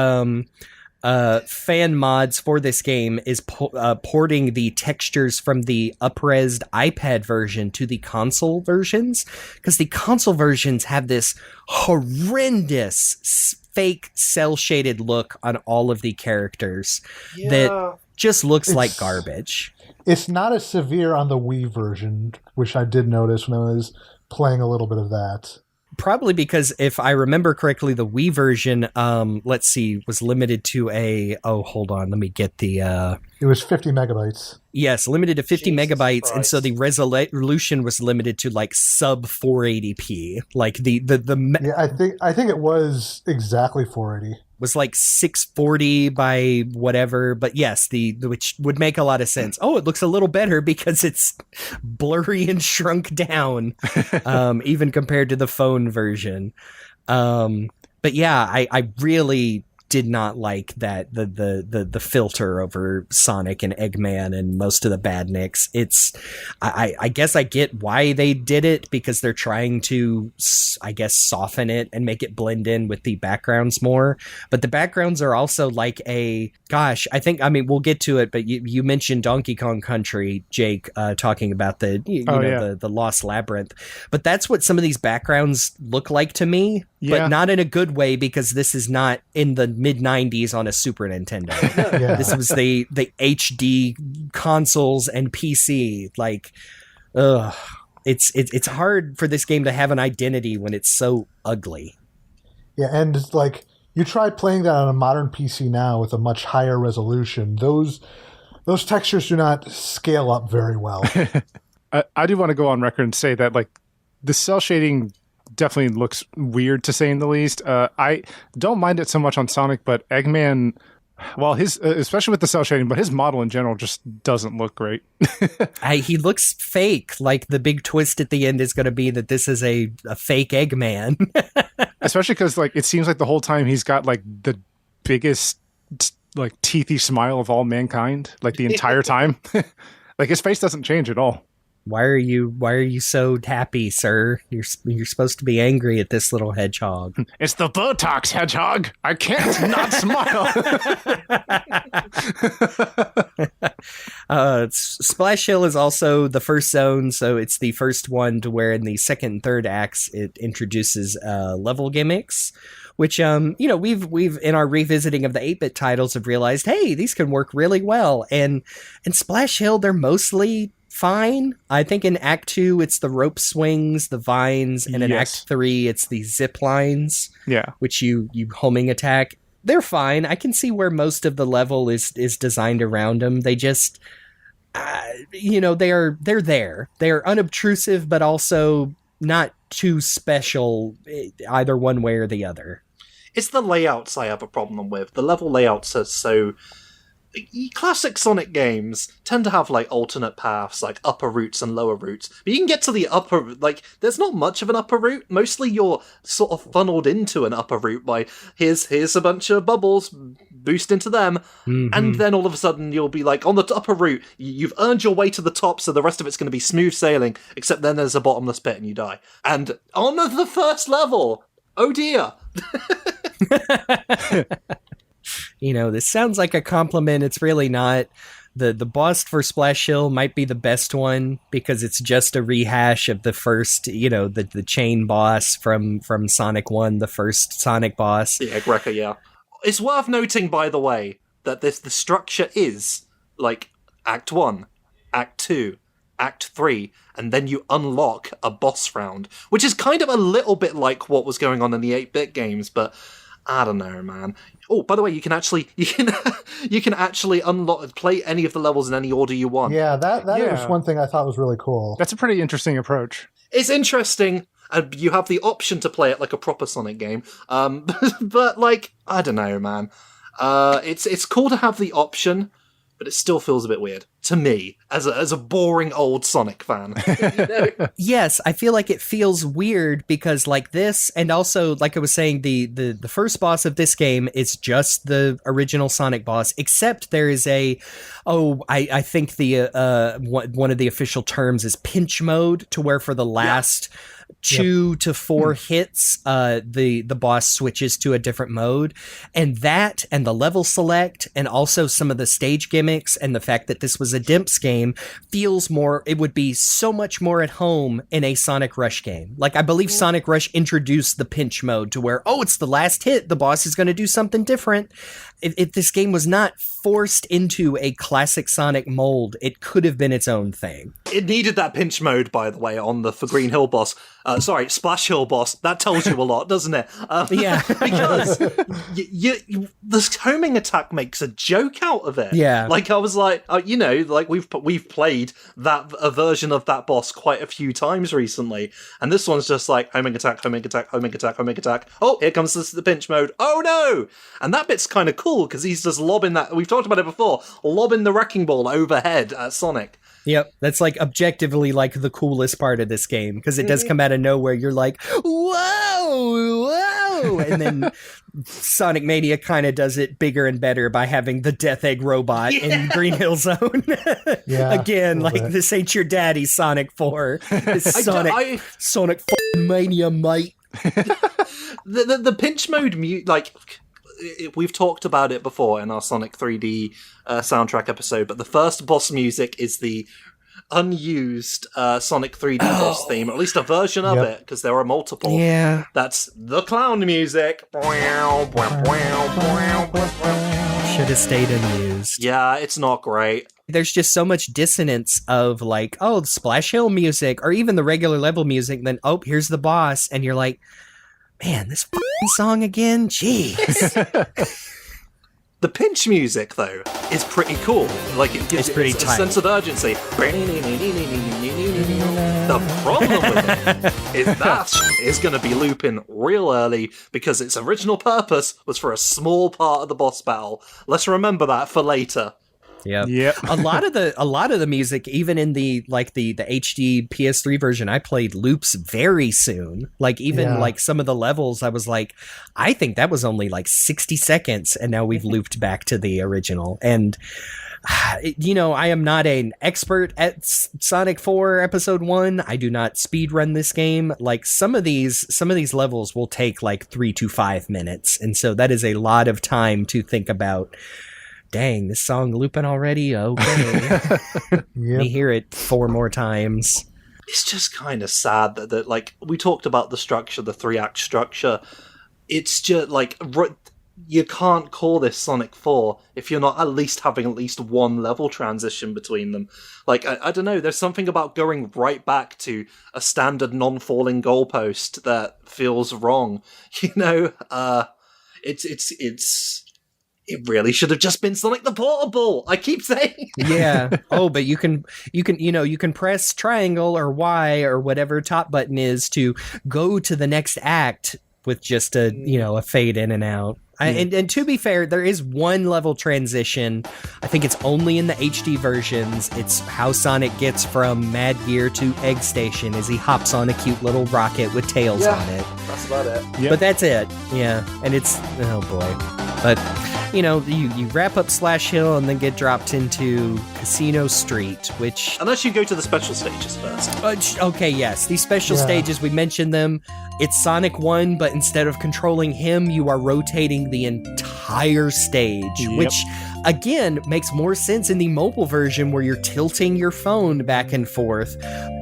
fan mods for this game is porting the textures from the up-resed iPad version to the console versions, because the console versions have this horrendous fake cel-shaded look on all of the characters that just looks like garbage. It's not as severe on the Wii version, which I did notice when I was playing a little bit of that. Probably because if I remember correctly, the Wii version, was limited to hold on, let me get the... It was 50 megabytes. Yes, limited to 50 megabytes, Christ. and so the resolution was limited to like sub 480p. Like Yeah, I think it was exactly 480. Was like 640 by whatever, but yes, which would make a lot of sense. Oh, it looks a little better because it's blurry and shrunk down, even compared to the phone version. But yeah, I really did not like that the filter over Sonic and Eggman and most of the badniks. I guess I get why they did it, because they're trying to, I guess, soften it and make it blend in with the backgrounds more. But the backgrounds are also like we'll get to it, but you mentioned Donkey Kong Country, Jake, talking about the Lost Labyrinth. But that's what some of these backgrounds look like to me, but not in a good way, because this is not in the mid-90s on a Super Nintendo. This was the HD consoles and PC. Like, it's hard for this game to have an identity when it's so ugly. Yeah, and it's like, you try playing that on a modern PC now with a much higher resolution. Those textures do not scale up very well. I do want to go on record and say that, like, the cel shading definitely looks weird, to say in the least. I don't mind it so much on Sonic, but Eggman, well, his especially with the cel shading, but his model in general just doesn't look great. He looks fake. Like, the big twist at the end is going to be that this is a fake Eggman. Especially because, like, it seems like the whole time he's got, like, the biggest, like, teethy smile of all mankind, like, the entire time. Like, his face doesn't change at all. Why are you so happy, sir? You're supposed to be angry at this little hedgehog. It's the Botox, Hedgehog. I can't not smile. Splash Hill is also the first zone, so it's the first one to where in the second and third acts it introduces level gimmicks, which we've in our revisiting of the 8-bit titles have realized, hey, these can work really well. And in Splash Hill, they're mostly fine. I think in Act 2 it's the rope swings, the vines, and in Act 3 it's the zip lines. Yeah, which you homing attack. They're fine. I can see where most of the level is designed around them. They just they're there. They're unobtrusive, but also not too special either one way or the other. It's the layouts I have a problem with. The level layouts are so classic Sonic games tend to have like alternate paths, like upper routes and lower routes. But you can get to the upper, like there's not much of an upper route. Mostly you're sort of funneled into an upper route by here's a bunch of bubbles, boost into them, and then all of a sudden you'll be like on the upper route. You've earned your way to the top, so the rest of it's going to be smooth sailing. Except then there's a bottomless pit and you die. And on the first level, oh dear. This sounds like a compliment. It's really not. The boss for Splash Hill might be the best one because it's just a rehash of the first, the chain boss from Sonic 1, the first Sonic boss. Yeah, Greca, yeah. It's worth noting, by the way, that the structure is like Act 1, Act 2, Act 3, and then you unlock a boss round, which is kind of a little bit like what was going on in the 8-bit games, but I don't know, man. Oh, by the way, you can actually play any of the levels in any order you want. Yeah, that was one thing I thought was really cool. That's a pretty interesting approach. It's interesting. You have the option to play it like a proper Sonic game. But like, I don't know, man. It's cool to have the option, but it still feels a bit weird to me as a boring old Sonic fan. Yes, I feel like it feels weird because like this, and also like I was saying, the first boss of this game is just the original Sonic boss, except there is I think the one of the official terms is pinch mode, to where for the last 2 to 4 hits, the boss switches to a different mode, and that and the level select and also some of the stage gimmicks and the fact that this was a Dimps game feels more, it would be so much more at home in a Sonic Rush game. Like I believe Sonic Rush introduced the pinch mode to where, it's the last hit, the boss is going to do something different. If this game was not forced into a classic Sonic mold, it could have been its own thing. It needed that pinch mode, by the way, for Green Hill boss. Splash Hill boss. That tells you a lot, doesn't it? Yeah. Because the homing attack makes a joke out of it. Yeah. Like, I was like, like we've played a version of that boss quite a few times recently, and this one's just like, homing attack, homing attack, homing attack, homing attack. Oh, here comes the pinch mode. Oh, no! And that bit's kind of cool, because he's just lobbing that, we've talked about it before, lobbing the wrecking ball overhead at Sonic. Yep, that's like objectively like the coolest part of this game, because it does come out of nowhere. You're like, whoa, and then Sonic Mania kind of does it bigger and better by having the Death Egg robot in Green Hill Zone. Again, like this ain't your daddy, Sonic 4. It's Sonic Mania, mate. The pinch mode we've talked about it before in our Sonic 3D soundtrack episode, but the first boss music is the unused Sonic 3D boss theme, or at least a version of it, because there are multiple. Yeah. That's the clown music. Should have stayed unused. Yeah, it's not great. There's just so much dissonance of like, the Splash Hill music, or even the regular level music, then, here's the boss, and you're like, man, this song again? Jeez. The pinch music, though, is pretty cool. Like, it gives it's a sense of urgency. The problem with it is that is going to be looping real early, because its original purpose was for a small part of the boss battle. Let's remember that for later. Yeah. A lot of the music, even in the HD PS3 version I played, loops very soon. Like even like some of the levels, I was like, I think that was only like 60 seconds, and now we've looped back to the original. And I am not an expert at Sonic 4 Episode 1. I do not speedrun this game. Like some of these levels will take like 3 to 5 minutes, and so that is a lot of time to think about. Dang, this song looping already? Okay. Let me hear it 4 more times. It's just kind of sad that like, we talked about the structure, the 3-act structure. It's just like, you can't call this Sonic 4 if you're not at least having at least one level transition between them. Like, I don't know, there's something about going right back to a standard non-falling goalpost that feels wrong. It really should have just been Sonic the Portable. I keep saying. Yeah. But you can press triangle or Y or whatever top button is to go to the next act with just a fade in and out. And to be fair, there is one level transition. I think it's only in the HD versions. It's how Sonic gets from Mad Gear to Egg Station as he hops on a cute little rocket with tails on it. That's about it. Yep. But that's it. Yeah. And it's, oh boy. But, you wrap up Slash Hill and then get dropped into Casino Street, which... Unless you go to the special stages first. Okay, yes. These special stages, we mentioned them. It's Sonic 1, but instead of controlling him, you are rotating the entire stage, which, again, makes more sense in the mobile version where you're tilting your phone back and forth.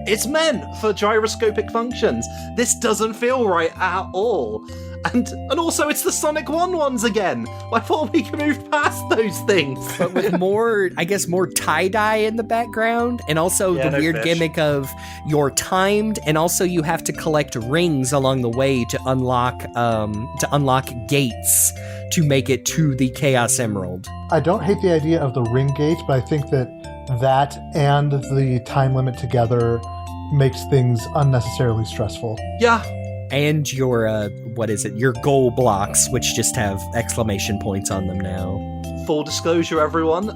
It's meant for gyroscopic functions. This doesn't feel right at all. And also, it's the Sonic 1 ones again. I thought we could move past those things. But with more tie-dye in the background, and also the weird gimmick of you're timed, and also you have to collect rings along the way to unlock gates to make it to the Chaos Emerald. I don't hate the idea of the ring gates, but I think that and the time limit together makes things unnecessarily stressful. Yeah. And your, your goal blocks, which just have exclamation points on them now. Full disclosure, everyone,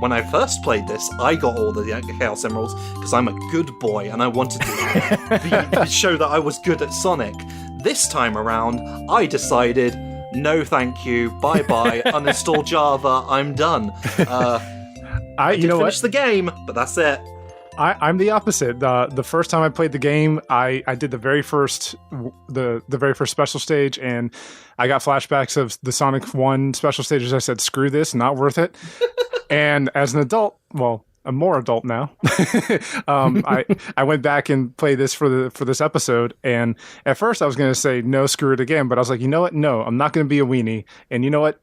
when I first played this, I got all the Chaos Emeralds because I'm a good boy and I wanted to show that I was good at Sonic. This time around, I decided, no thank you, bye-bye, uninstall Java, I'm done. I did finish the game, but that's it. I'm the opposite. The first time I played the game, I did the very first special stage, and I got flashbacks of the Sonic 1 special stages. I said, screw this, not worth it. And as an adult, well, I'm more adult now. I went back and played this for this episode, and at first I was going to say, no, screw it again. But I was like, you know what? No, I'm not going to be a weenie. And you know what?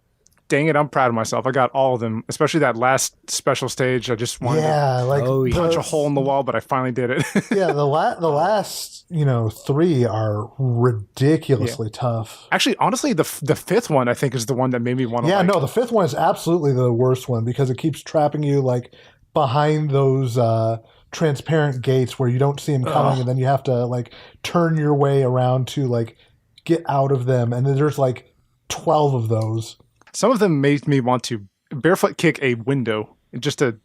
Dang it, I'm proud of myself. I got all of them, especially that last special stage. I just wanted to punch a hole in the wall, but I finally did it. The last 3 are ridiculously tough. Actually, honestly, the fifth one I think is the one that made me want to. Yeah, no, the fifth one is absolutely the worst one because it keeps trapping you behind those transparent gates where you don't see them coming, and then you have to turn your way around to get out of them, and then there's 12 of those. Some of them made me want to barefoot kick a window just to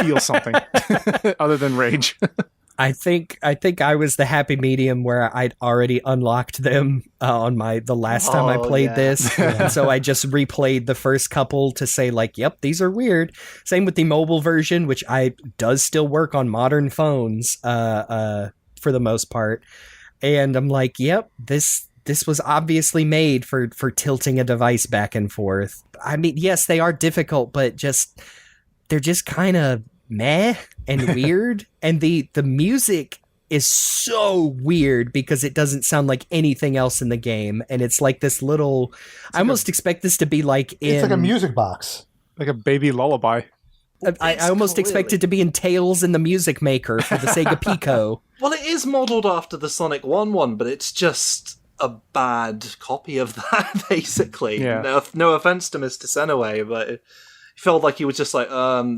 feel something other than rage. I think I was the happy medium where I'd already unlocked them on the last time I played this. And so I just replayed the first couple to say yep, these are weird. Same with the mobile version, which does still work on modern phones for the most part. And I'm yep, this was obviously made for tilting a device back and forth. I mean, yes, they are difficult, but they're just kind of meh and weird. And the music is so weird because it doesn't sound like anything else in the game. And it's this little... I almost expect this to be It's like a music box. Like a baby lullaby. I almost expect it to be in Tales in the Music Maker for the Sega Pico. Well, it is modeled after the Sonic 1 one, but it's just a bad copy of that, basically. Yeah. No offense to Mr. Senaway, but it felt like he was just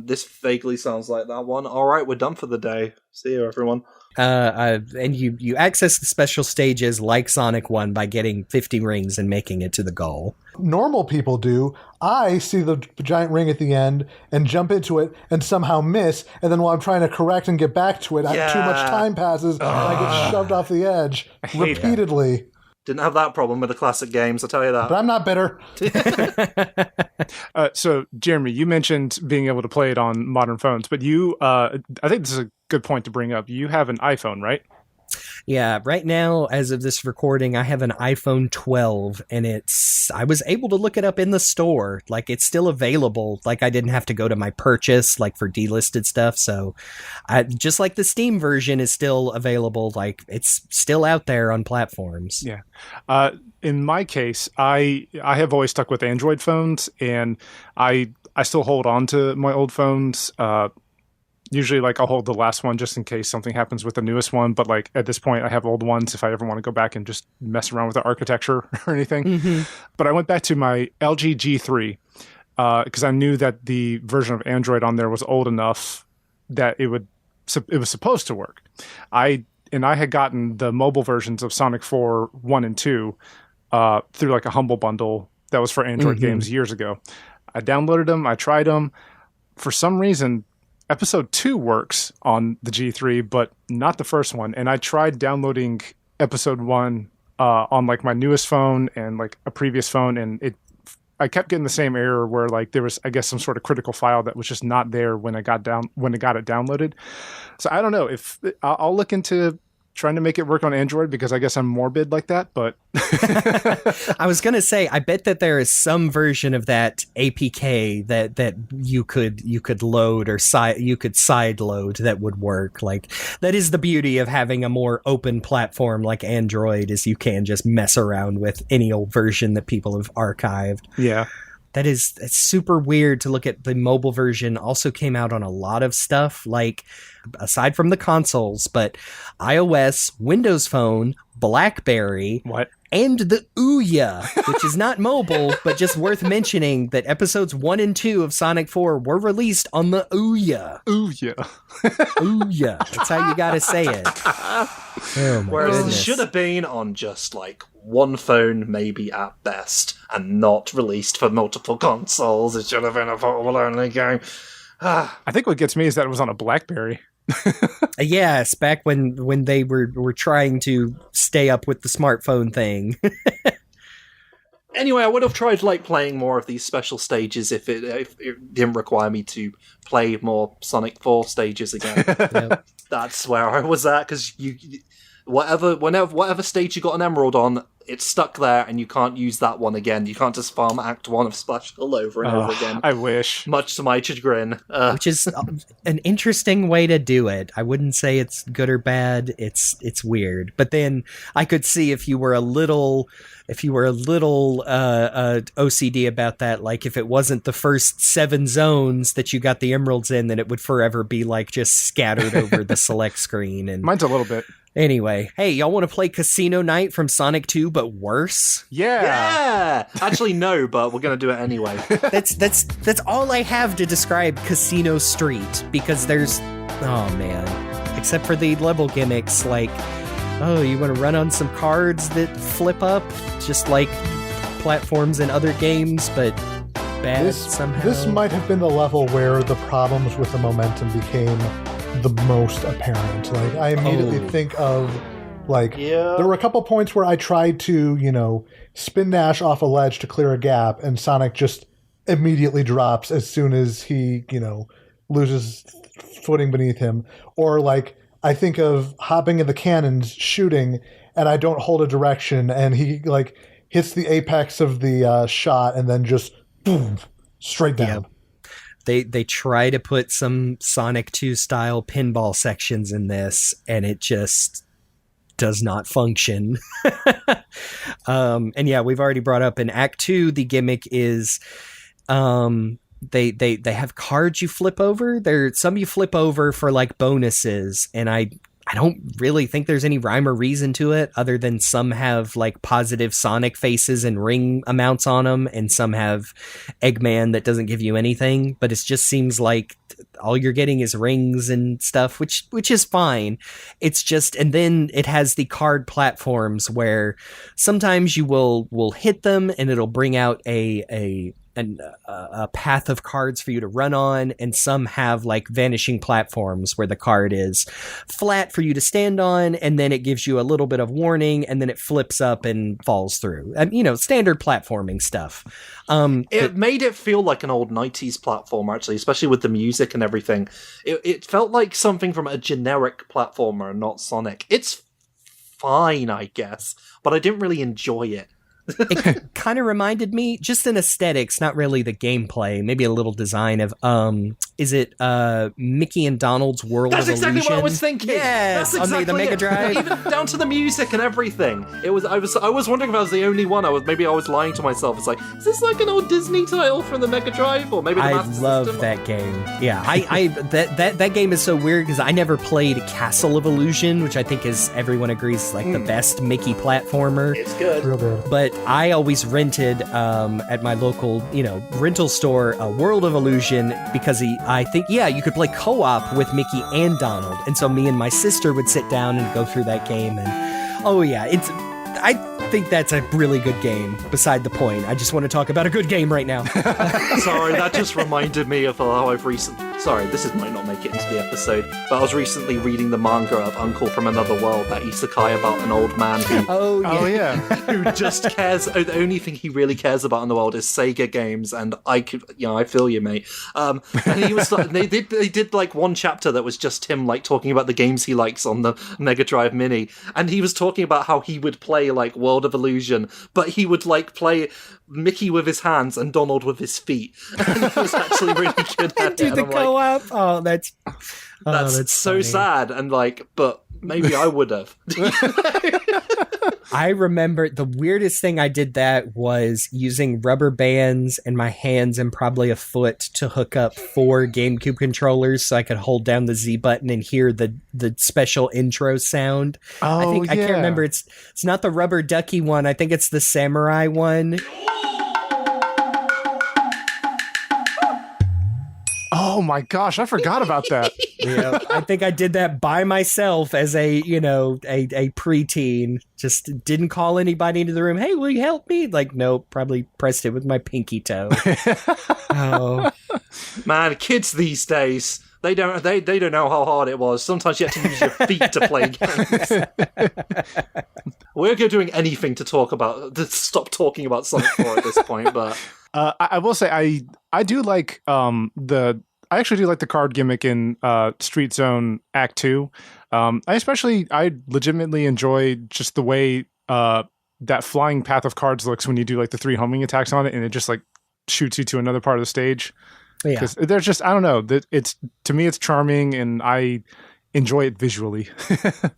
this vaguely sounds like that one. All right, we're done for the day. See you, everyone. And you access the special stages like Sonic 1 by getting 50 rings and making it to the goal. Normal people do. I see the giant ring at the end and jump into it and somehow miss, and then while I'm trying to correct and get back to it, too much time passes and I get shoved off the edge repeatedly. Didn't have that problem with the classic games, I'll tell you that. But I'm not bitter. So, Jeremy, you mentioned being able to play it on modern phones, but I think this is a good point to bring up. You have an iPhone, right? Yeah, right now, as of this recording, I have an iPhone 12, and I was able to look it up in the store. It's still available. I didn't have to go to my purchase, for delisted stuff. So, just like the Steam version is still available, it's still out there on platforms. Yeah. In my case, I have always stuck with Android phones, and I still hold on to my old phones. Usually, I'll hold the last one just in case something happens with the newest one. But, at this point, I have old ones if I ever want to go back and just mess around with the architecture or anything. Mm-hmm. But I went back to my LG G3 because I knew that the version of Android on there was old enough that it was supposed to work. I had gotten the mobile versions of Sonic 4 1 and 2 through, a Humble Bundle that was for Android games years ago. I downloaded them. I tried them. For some reason, episode 2 works on the G3, but not the first one. And I tried downloading episode 1 on like my newest phone and like a previous phone, and I kept getting the same error where like there was, I guess, some sort of critical file that was just not there when I got it downloaded. So I don't know if I'll look into trying to make it work on Android, because I guess I'm morbid like that. But I was going to say, I bet that there is some version of that APK that you could load or you could side load that would work. Like, that is the beauty of having a more open platform like Android, is you can just mess around with any old version that people have archived. Yeah. It's super weird to look at. The mobile version also came out on a lot of stuff, like, aside from the consoles, but iOS, Windows Phone, BlackBerry, and the Ouya, which is not mobile, but just worth mentioning that episodes 1 and 2 of Sonic 4 were released on the Ouya. Ouya. Ouya. That's how you gotta say it. Oh my Whereas goodness. it should have been on just like one phone, maybe at best, and not released for multiple consoles. It should have been a portable-only game. I think what gets me is that it was on a BlackBerry. Yes, back when they were trying to stay up with the smartphone thing. Anyway, I would have tried like playing more of these special stages if it didn't require me to play more Sonic 4 stages again. Yep. That's where I was at, because whatever stage you got an emerald on, it's stuck there, and you can't use that one again. You can't just farm Act 1 of Splash all over and over again. I wish. Much to my chagrin. Which is an interesting way to do it. I wouldn't say it's good or bad. It's weird. But then I could see if you were a little OCD about that, like if it wasn't the first 7 zones that you got the emeralds in, then it would forever be like just scattered over the select screen. And mine's a little bit. Anyway, hey, y'all want to play Casino Night from Sonic 2, but worse? Yeah! Actually, no, but we're going to do it anyway. That's all I have to describe Casino Street, because there's... Oh, man. Except for the level gimmicks, like, oh, you want to run on some cards that flip up, just like platforms in other games, but bad somehow? This might have been the level where the problems with the momentum became the most apparent. Like, I immediately think of, like, there were a couple points where I tried to, spin dash off a ledge to clear a gap, and Sonic just immediately drops as soon as he, loses footing beneath him. Or, like, I think of hopping in the cannons, shooting, and I don't hold a direction, and he, like, hits the apex of the shot, and then just, boom, straight down. Yeah. They try to put some Sonic 2 style pinball sections in this, and it just does not function. And yeah, we've already brought up in Act 2, the gimmick is they have cards you flip over. There some you flip over for like bonuses, and I don't really think there's any rhyme or reason to it, other than some have like positive Sonic faces and ring amounts on them, and some have Eggman that doesn't give you anything. But it just seems like all you're getting is rings and stuff, which is fine. It's just, and then it has the card platforms where sometimes you will hit them and it'll bring out a path of cards for you to run on, and some have like vanishing platforms where the card is flat for you to stand on, and then it gives you a little bit of warning, and then it flips up and falls through. And standard platforming stuff. It made it feel like an old 90s platformer, actually, especially with the music and everything. It felt like something from a generic platformer, not Sonic. It's fine, I guess, but I didn't really enjoy it. It kind of reminded me, just in aesthetics, not really the gameplay, maybe a little design of, is it Mickey and Donald's World That's of Illusion? exactly what I was thinking. Yes, That's exactly on the Mega Drive. Even down to the music and everything. I was wondering if I was the only one. I was lying to myself. It's like, is this like an old Disney title from the Mega Drive, or maybe the Master System? I love that game. Yeah, that game is so weird because I never played Castle of Illusion, which I think everyone agrees is like the best Mickey platformer. It's good. Real good. But I always rented at my local, rental store, World of Illusion, because I think you could play co-op with Mickey and Donald, and so me and my sister would sit down and go through that game, and I think that's a really good game. Beside the point, I just want to talk about a good game right now. Sorry, that just reminded me of how I've recently... Sorry, this might not make it into the episode, but I was recently reading the manga of Uncle from Another World, that isekai about an old man who... Oh, yeah. who just cares... The only thing he really cares about in the world is Sega games, and I feel you, mate. And he was like... They did like one chapter that was just him like talking about the games he likes on the Mega Drive Mini, and he was talking about how he would play like World of Illusion, but he would like play Mickey with his hands and Donald with his feet. And he was actually really good at do it. the co-op. Oh, that's so funny. sad. And like, but maybe I would have. I remember the weirdest thing I did that was using rubber bands in my hands and probably a foot to hook up 4 GameCube controllers so I could hold down the Z button and hear the special intro sound. Oh, I can't remember. It's not the rubber ducky one. I think it's the samurai one. Oh my gosh, I forgot about that. Yeah, I think I did that by myself as a preteen. Just didn't call anybody into the room. Hey, will you help me? Like, no, probably pressed it with my pinky toe. Oh, Man, kids these days, they don't know how hard it was. Sometimes you have to use your feet to play games. We're doing anything to stop talking about Sonic 4 at this point, but I will say I do like I actually do like the card gimmick in Street Zone Act 2. I legitimately enjoy just the way that flying path of cards looks when you do like the 3 homing attacks on it, and it just like shoots you to another part of the stage. yeah. Because there's just, I don't know, to me it's charming and I enjoy it visually.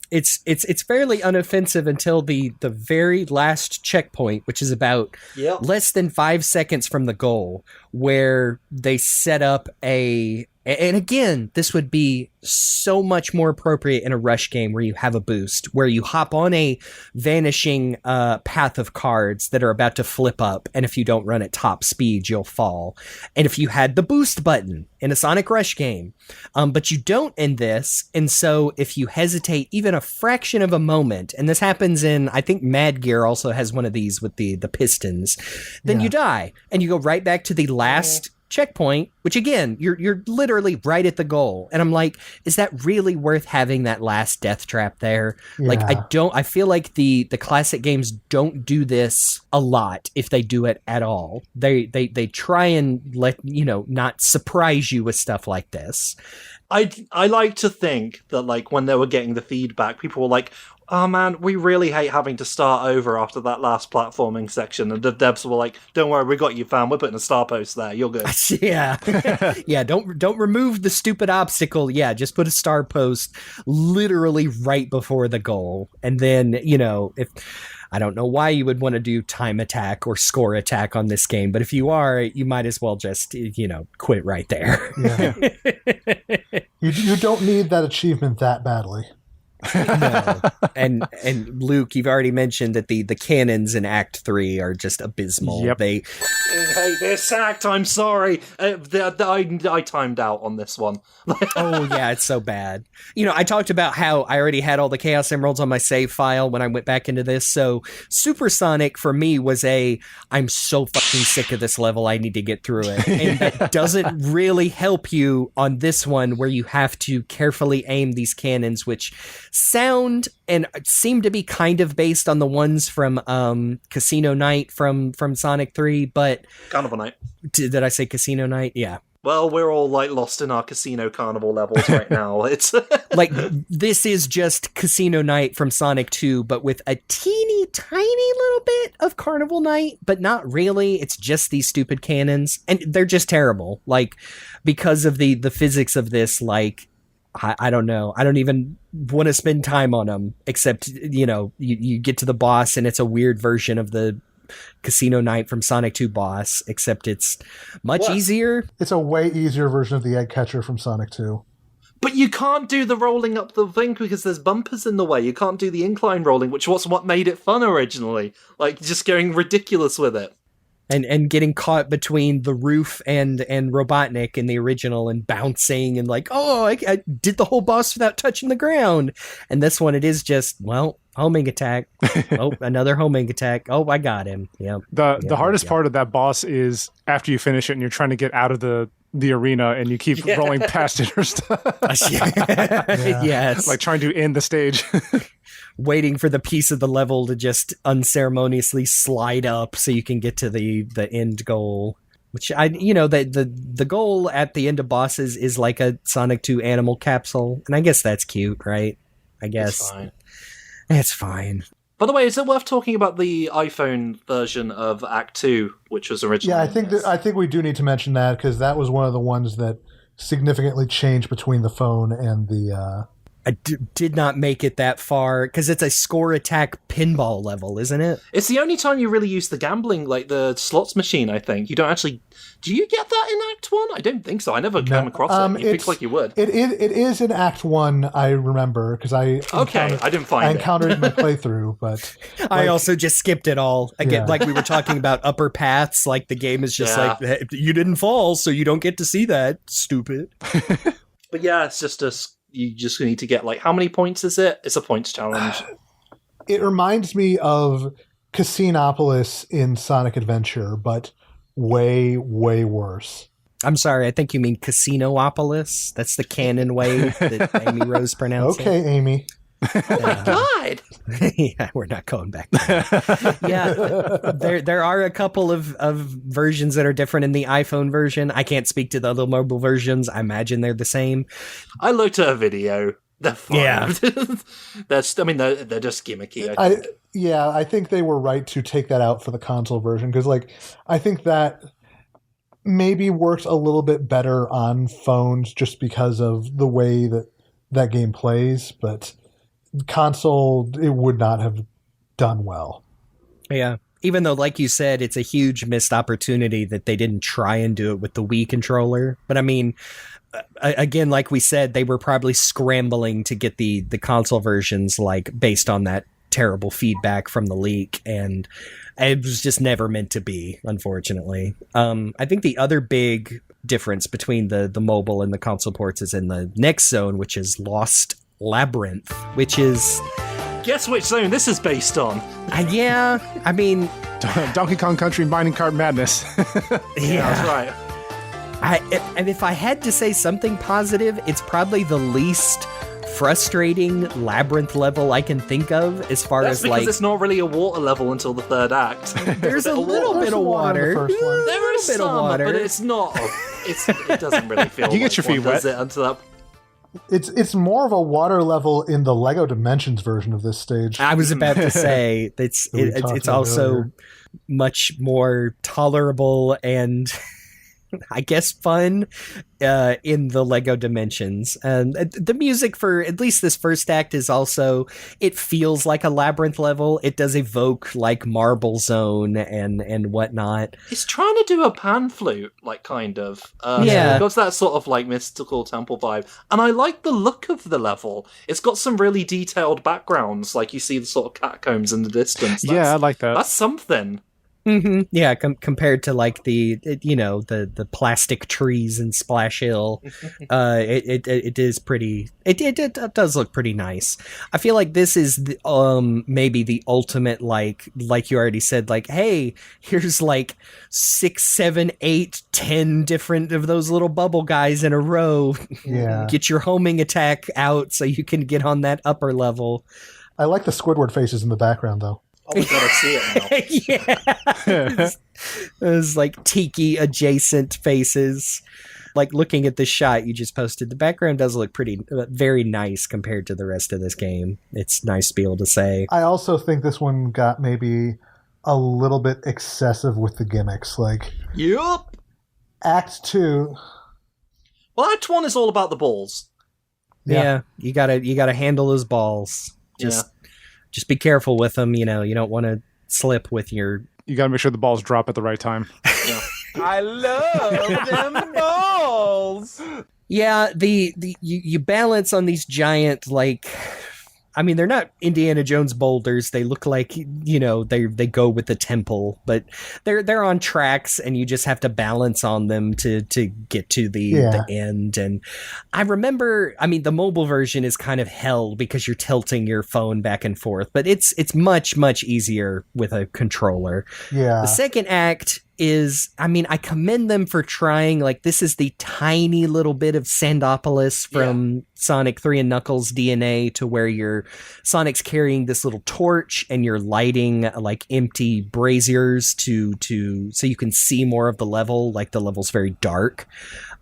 It's fairly unoffensive until the very last checkpoint, which is about less than 5 seconds from the goal, where they set up and again, this would be so much more appropriate in a rush game where you have a boost, where you hop on a vanishing path of cards that are about to flip up, and if you don't run at top speed, you'll fall. And if you had the boost button in a Sonic Rush game, but you don't in this, and so if you hesitate even a fraction of a moment, and this happens in, I think Mad Gear also has one of these with the pistons, then you die, and you go right back to the last checkpoint, which again, you're literally right at the goal. And I'm like, is that really worth having that last death trap there? Yeah. Like, I feel like the classic games don't do this a lot, if they do it at all. They try and not surprise you with stuff like this. I like to think that like when they were getting the feedback, people were like, oh man, we really hate having to start over after that last platforming section. And the devs were like, don't worry, we got you, fam. We're putting a star post there. You're good. Yeah. Yeah, don't remove the stupid obstacle. Yeah, just put a star post literally right before the goal. And then, if I don't know why you would want to do time attack or score attack on this game, but if you are, you might as well just, quit right there. Yeah. You don't need that achievement that badly. No. And Luke, you've already mentioned that the cannons in Act 3 are just abysmal. Yep. Hey, they're sacked. I'm sorry. I timed out on this one. Oh, yeah, it's so bad. I talked about how I already had all the Chaos Emeralds on my save file when I went back into this, so Supersonic for me was I'm so fucking sick of this level, I need to get through it. And that doesn't really help you on this one, where you have to carefully aim these cannons, which sound and seem to be kind of based on the ones from Casino Night from Sonic 3, but... Carnival Night. Did I say Casino Night? Yeah. Well, we're all like lost in our Casino Carnival levels right now. It's like, this is just Casino Night from Sonic 2, but with a teeny tiny little bit of Carnival Night, but not really. It's just these stupid cannons, and they're just terrible. Like, because of the physics of this, like, I don't know. I don't even want to spend time on them, except, you get to the boss and it's a weird version of the Casino Night from Sonic 2 boss, except it's much easier. It's a way easier version of the egg catcher from Sonic 2. But you can't do the rolling up the thing because there's bumpers in the way. You can't do the incline rolling, which was what made it fun originally. Like, just going ridiculous with it. And getting caught between the roof and Robotnik in the original and bouncing and like, oh, I did the whole boss without touching the ground. And this one, it is just, well, Homing attack. Oh, another homing attack. Oh, I got him. Yep. The hardest part of that boss is after you finish it and you're trying to get out of the arena and you keep rolling past it or stuff. Yes. Like trying to end the stage. Waiting for the piece of the level to just unceremoniously slide up so you can get to the end goal. Which the goal at the end of bosses is like a Sonic 2 animal capsule, and I guess that's cute, right? I guess it's fine. By the way, is it worth talking about the iPhone version of Act 2, which was originally? Yeah, I think we do need to mention that because that was one of the ones that significantly changed between the phone and the. I did not make it that far because it's a score attack pinball level, isn't it? It's the only time you really use the gambling, like the slots machine, I think. You don't actually... Do you get that in Act 1? I don't think so. I never came across it. You think like you would. It is in Act 1, I remember, because I didn't find it. I encountered it in my playthrough, but... I also just skipped it all. Again, like we were talking about upper paths, like the game is just like, hey, you didn't fall, so you don't get to see that. Stupid. But yeah, it's just you just need to get, like, how many points is it? It's a points challenge. It reminds me of Casinopolis in Sonic Adventure, but way, way worse. I'm sorry, I think you mean Casinoopolis. That's the canon way that Amy Rose pronounced it. Okay, Amy. Oh my god! Yeah, we're not going back there. Yeah, there are a couple of versions that are different in the iPhone version. I can't speak to the other mobile versions. I imagine they're the same. I looked at a video. They're fine. Yeah. they're just gimmicky. I think they were right to take that out for the console version because, like, I think that maybe works a little bit better on phones just because of the way that game plays, but console, it would not have done well. Yeah. Even though, like you said, it's a huge missed opportunity that they didn't try and do it with the Wii controller. But I mean, again, like we said, they were probably scrambling to get the console versions, like, based on that terrible feedback from the leak. And it was just never meant to be, unfortunately. I think the other big difference between the mobile and the console ports is in the next zone, which is Lost Labyrinth, which is... Guess which zone this is based on? Yeah, I mean... Donkey Kong Country Mining Cart Madness. Yeah, that's right. And if I had to say something positive, it's probably the least frustrating labyrinth level I can think of as far That's as, because like... it's not really a water level until the third act. There's a little bit of water. There is some, but it's not... It doesn't really feel You get your feet wet. Until that... It's more of a water level in the Lego Dimensions version of this stage. I was about to say it's also earlier. much more tolerable and I guess fun in the Lego Dimensions. And the music for at least this first act is also, it feels like a labyrinth level. It does evoke like Marble Zone and whatnot. It's trying to do a pan flute, like, kind of. Yeah. It got that sort of, like, mystical temple vibe. And I like the look of the level. It's got some really detailed backgrounds, like you see the sort of catacombs in the distance. I like that. That's something. Mm-hmm. Yeah, compared to like the plastic trees in Splash Hill, it is pretty. It does look pretty nice. I feel like this is maybe the ultimate like you already said, like, hey, here's like 6, 7, 8, 10 different of those little bubble guys in a row. Yeah. Get your homing attack out so you can get on that upper level. I like the Squidward faces in the background, though. Oh my god, I see it now. Yeah. Those like tiki adjacent faces. Like looking at the shot you just posted, the background does look very nice compared to the rest of this game. It's nice to be able to say. I also think this one got maybe a little bit excessive with the gimmicks. Like, Yup. Act 2. Well, Act 1 is all about the balls. Yeah, you gotta handle those balls. Just be careful with them. You don't want to slip with your... You got to make sure the balls drop at the right time. Yeah. I love them balls. Yeah, you balance on these giant, like, I mean, they're not Indiana Jones boulders. They look like, you know, they go with the temple, but they're on tracks, and you just have to balance on them to get to the end. And I remember, I mean, the mobile version is kind of hell because you're tilting your phone back and forth, but it's much, much easier with a controller. Yeah. The second act is, I mean, I commend them for trying, like, this is the tiny little bit of Sandopolis from Sonic 3 and Knuckles DNA, to where Sonic's carrying this little torch and you're lighting like empty braziers to so you can see more of the level, like the level's very dark.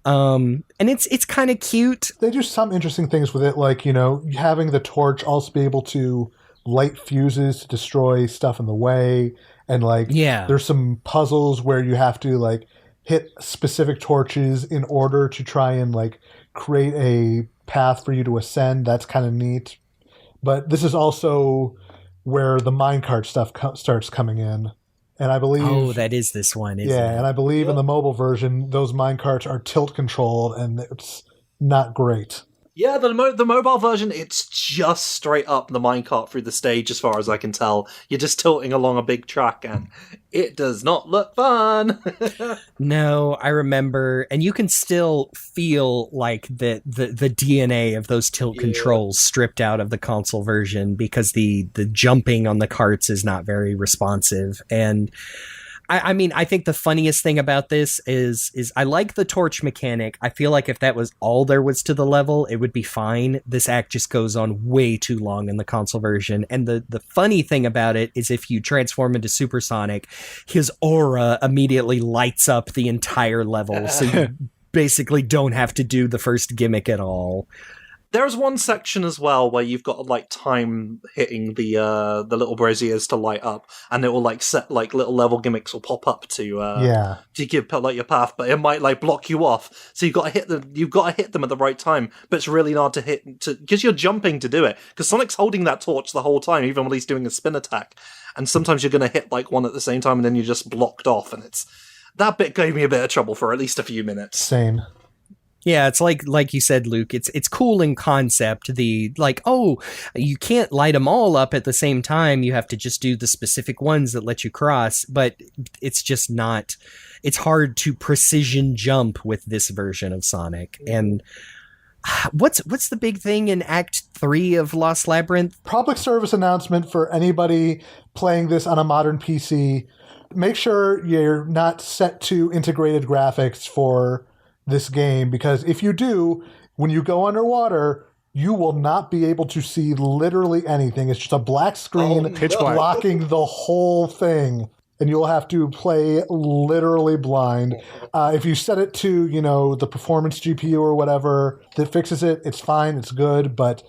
And it's kind of cute. They do some interesting things with it, like, you know, having the torch also be able to light fuses to destroy stuff in the way. And, like, there's some puzzles where you have to, like, hit specific torches in order to try and, like, create a path for you to ascend. That's kind of neat. But this is also where the minecart stuff starts coming in. And I believe... Oh, that is this one, isn't it? And I believe in the mobile version, those minecarts are tilt-controlled, and it's not great. Yeah, the mobile version, it's just straight up the minecart through the stage, as far as I can tell. You're just tilting along a big track, and it does not look fun. No, I remember, and you can still feel like the DNA of those tilt controls stripped out of the console version, because the jumping on the carts is not very responsive. And I mean, I think the funniest thing about this is I like the torch mechanic. I feel like if that was all there was to the level, it would be fine. This act just goes on way too long in the console version. And the funny thing about it is, if you transform into Super Sonic, his aura immediately lights up the entire level. So you basically don't have to do the first gimmick at all. There's one section as well where you've got, like, time hitting the little braziers to light up, and it will, like, set, like, little level gimmicks will pop up to give, like, your path, but it might, like, block you off. So you've got to hit them at the right time, but it's really hard to hit because you're jumping to do it. Because Sonic's holding that torch the whole time, even when he's doing a spin attack, and sometimes you're going to hit, like, one at the same time, and then you're just blocked off, and that bit gave me a bit of trouble for at least a few minutes. Same. Yeah, it's like you said, Luke, it's cool in concept. The, like, oh, you can't light them all up at the same time. You have to just do the specific ones that let you cross. But it's just not, it's hard to precision jump with this version of Sonic. And what's the big thing in Act 3 of Lost Labyrinth? Public service announcement for anybody playing this on a modern PC. Make sure you're not set to integrated graphics for this game, because if you do, when you go underwater, you will not be able to see literally anything. It's just a black screen blocking the whole thing, and you'll have to play literally blind. If you set it to, you know, the performance GPU or whatever that fixes it, it's fine, it's good, but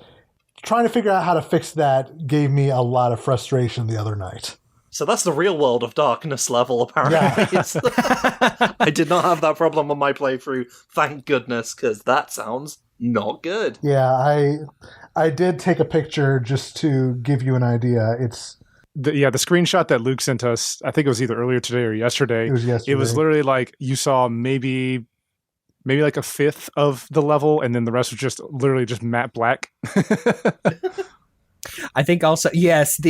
trying to figure out how to fix that gave me a lot of frustration the other night. So that's the real World of Darkness level, apparently. Yeah. I did not have that problem on my playthrough, thank goodness, because that sounds not good. Yeah, I did take a picture just to give you an idea. It's the screenshot that Luke sent us, I think it was either earlier today or yesterday. It was yesterday. It was literally like you saw maybe like a fifth of the level, and then the rest was just literally just matte black. I think also, yes,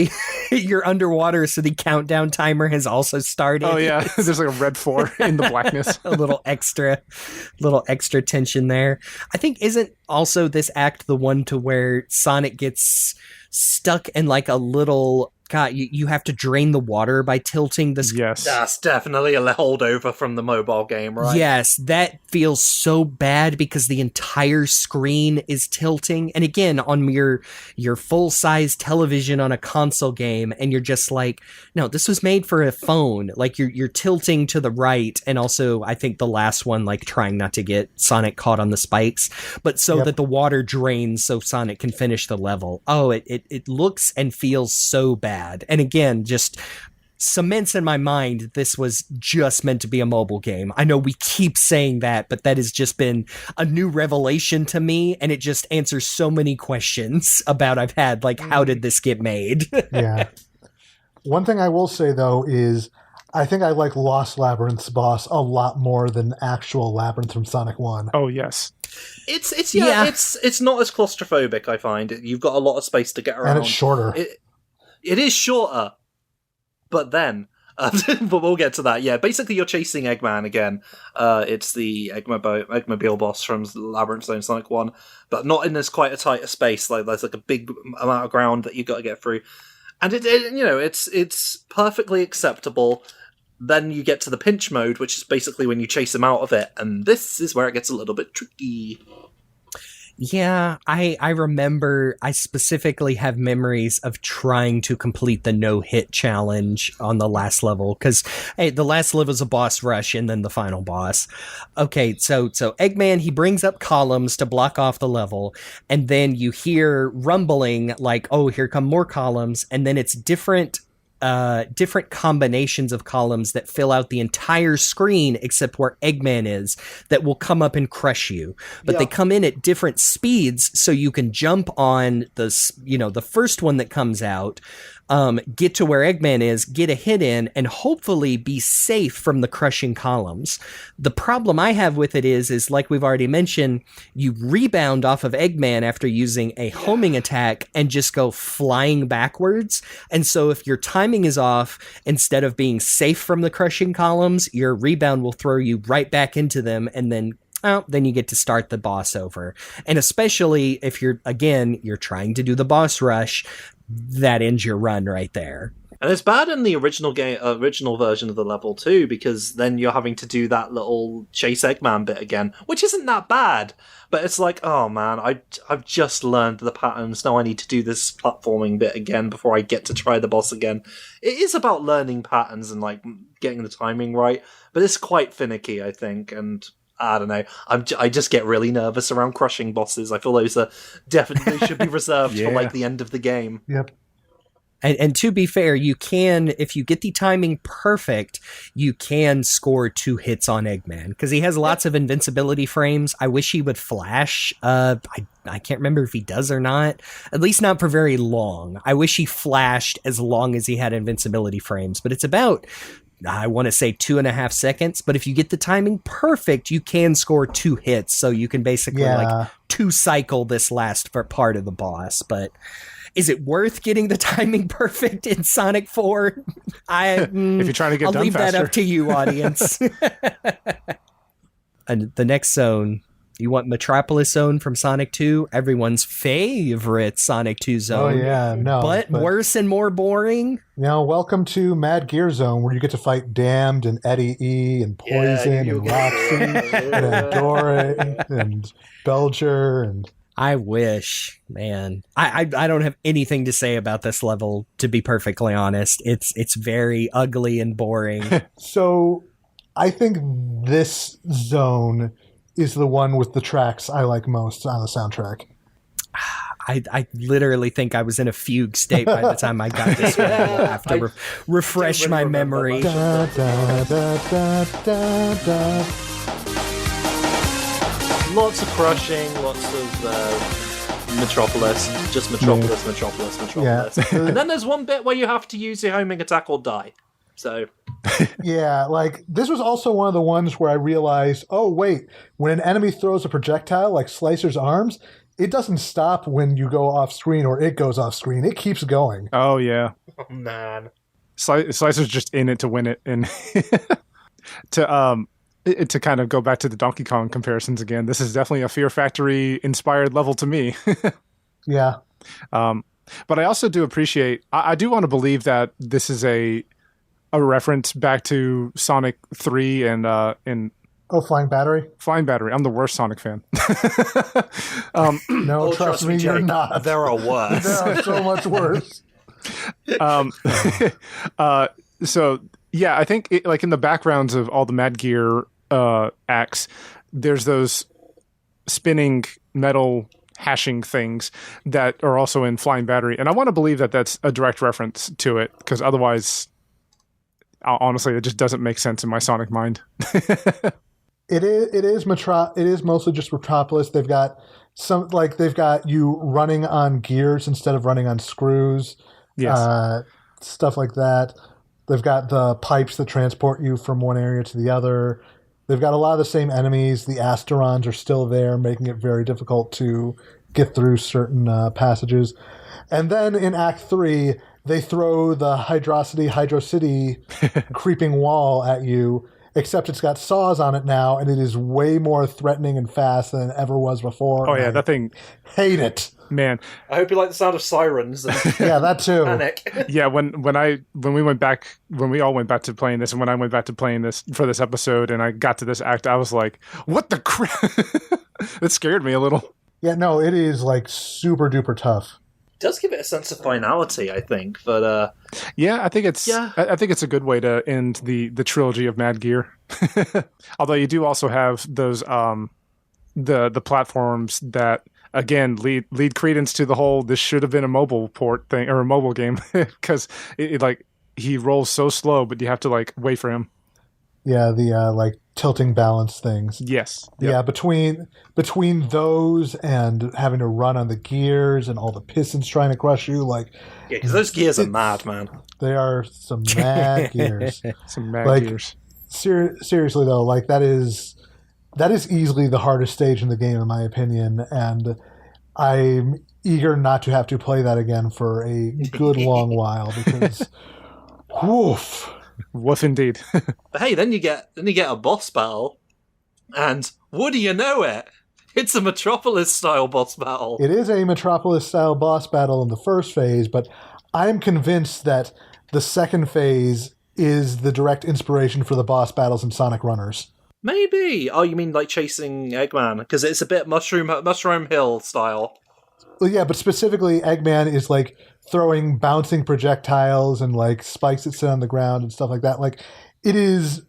you're underwater, so the countdown timer has also started. Oh yeah, there's like a red 4 in the blackness. a little extra tension there. I think, isn't also this act the one to where Sonic gets stuck in like a little... God, you have to drain the water by tilting the screen. Yes. That's definitely a holdover from the mobile game, right? Yes, that feels so bad because the entire screen is tilting. And again, on your full-size television on a console game, and you're just like, no, this was made for a phone. Like, you're tilting to the right, and also, I think the last one, like, trying not to get Sonic caught on the spikes, but so that the water drains so Sonic can finish the level. Oh, it looks and feels so bad. And again, just cements in my mind this was just meant to be a mobile game. I know we keep saying that, but that has just been a new revelation to me, and it just answers so many questions about I've had, like, how did this get made? Yeah. One thing I will say, though, is I think I like Lost Labyrinth's boss a lot more than actual Labyrinth from Sonic 1. Oh, yes. It's Yeah. it's not as claustrophobic. I find you've got a lot of space to get around, And it's shorter. It is shorter, but then. But we'll get to that. Yeah, basically you're chasing Eggman again. It's the Eggmobile boss from Labyrinth Zone Sonic 1, but not in this quite a tight a space. Like there's like a big amount of ground that you've got to get through, and it's perfectly acceptable. Then you get to the pinch mode, which is basically when you chase him out of it, and this is where it gets a little bit tricky. Yeah, I remember, I specifically have memories of trying to complete the no-hit challenge on the last level, because, hey, the last level is a boss rush and then the final boss. Okay, so Eggman, he brings up columns to block off the level, and then you hear rumbling like, oh, here come more columns, and then it's different combinations of columns that fill out the entire screen except where Eggman is that will come up and crush you. But they come in at different speeds, so you can jump on the first one that comes out, get to where Eggman is, get a hit in, and hopefully be safe from the crushing columns. The problem I have with it is like we've already mentioned, you rebound off of Eggman after using a homing attack and just go flying backwards. And so if your timing is off, instead of being safe from the crushing columns, your rebound will throw you right back into them, and then you get to start the boss over. And especially if you're trying to do the boss rush, that ends your run right there. And it's bad in the original version of the level too, because then you're having to do that little chase Eggman bit again, which isn't that bad. But it's like, oh man, I've just learned the patterns. Now I need to do this platforming bit again before I get to try the boss again. It is about learning patterns and like getting the timing right, but it's quite finicky, I think, and I don't know. I just get really nervous around crushing bosses. I feel those are definitely should be reserved for like the end of the game. Yep. And to be fair, you can, if you get the timing perfect, you can score 2 hits on Eggman, because he has lots of invincibility frames. I wish he would flash. I can't remember if he does or not. At least not for very long. I wish he flashed as long as he had invincibility frames, but it's about, I want to say 2.5 seconds, but if you get the timing perfect, you can score 2 hits, so you can basically like 2-cycle this last part of the boss. But is it worth getting the timing perfect in Sonic 4? If you're trying to get I'll done leave faster. that up to you, audience. And the next zone, you want Metropolis Zone from Sonic 2, everyone's favorite Sonic 2 zone. Oh yeah, no. But worse and more boring. Now, welcome to Mad Gear Zone, where you get to fight Damned and Eddie E and Poison and Roxy and Dore and Belger and... I wish, man. I don't have anything to say about this level, to be perfectly honest. It's very ugly and boring. So, I think this zone is the one with the tracks I like most on the soundtrack. I literally think I was in a fugue state by the time I got this one. I'll have to refresh my memory. Da, da, da, da, da, da. Lots of crushing, lots of Metropolis. Just Metropolis. Yeah. And then there's one bit where you have to use your homing attack or die. So... Yeah, like, this was also one of the ones where I realized, oh, wait, when an enemy throws a projectile, like Slicer's arms, it doesn't stop when you go off screen or it goes off screen. It keeps going. Oh, yeah. Oh, man. Slicer's just in it to win it. And to kind of go back to the Donkey Kong comparisons again, this is definitely a Fear Factory inspired level to me. Yeah. But I also do appreciate, I do want to believe that this is a reference back to Sonic 3 and Flying Battery? Flying Battery. I'm the worst Sonic fan. No, trust me, you're Jake, not. There are worse. There are so much worse. So, yeah, I think like in the backgrounds of all the Mad Gear acts, there's those spinning metal hashing things that are also in Flying Battery. And I want to believe that that's a direct reference to it, because otherwise, honestly, it just doesn't make sense in my Sonic mind. It is mostly just Metropolis. They've got they've got you running on gears instead of running on screws. Yes. Stuff like that. They've got the pipes that transport you from one area to the other. They've got a lot of the same enemies. The Asterons are still there, making it very difficult to get through certain passages. And then in Act 3, they throw the Hydro City creeping wall at you, except it's got saws on it now, and it is way more threatening and fast than it ever was before. Oh, yeah, that thing... Hate it. Man. I hope you like the sound of sirens. And yeah, that too. Panic. Yeah, when we all went back to playing this, and when I went back to playing this for this episode, and I got to this act, I was like, "What the crap?" It scared me a little. Yeah, no, it is like super duper tough. It does give it a sense of finality, I think. But yeah, I think it's a good way to end the trilogy of Mad Gear. Although you do also have those the platforms that, again, lead credence to the whole this should have been a mobile port thing or a mobile game, because it like he rolls so slow, but you have to like wait for him. Yeah, the like tilting balance things. Yes. Yep. Yeah, between those and having to run on the gears and all the pistons trying to crush you, like yeah, because those gears are mad, man. They are some mad gears. Some mad gears. Seriously though, like that is easily the hardest stage in the game, in my opinion, and I'm eager not to have to play that again for a good long while because, woof. Woof indeed. But hey, then you get a boss battle, and would you know it? It's a Metropolis-style boss battle. It is a Metropolis-style boss battle in the first phase, but I'm convinced that the second phase is the direct inspiration for the boss battles in Sonic Runners. Maybe. Oh, you mean like chasing Eggman? Because it's a bit Mushroom Hill style. Well, yeah, but specifically, Eggman is like throwing bouncing projectiles and like spikes that sit on the ground and stuff like that. Like, it is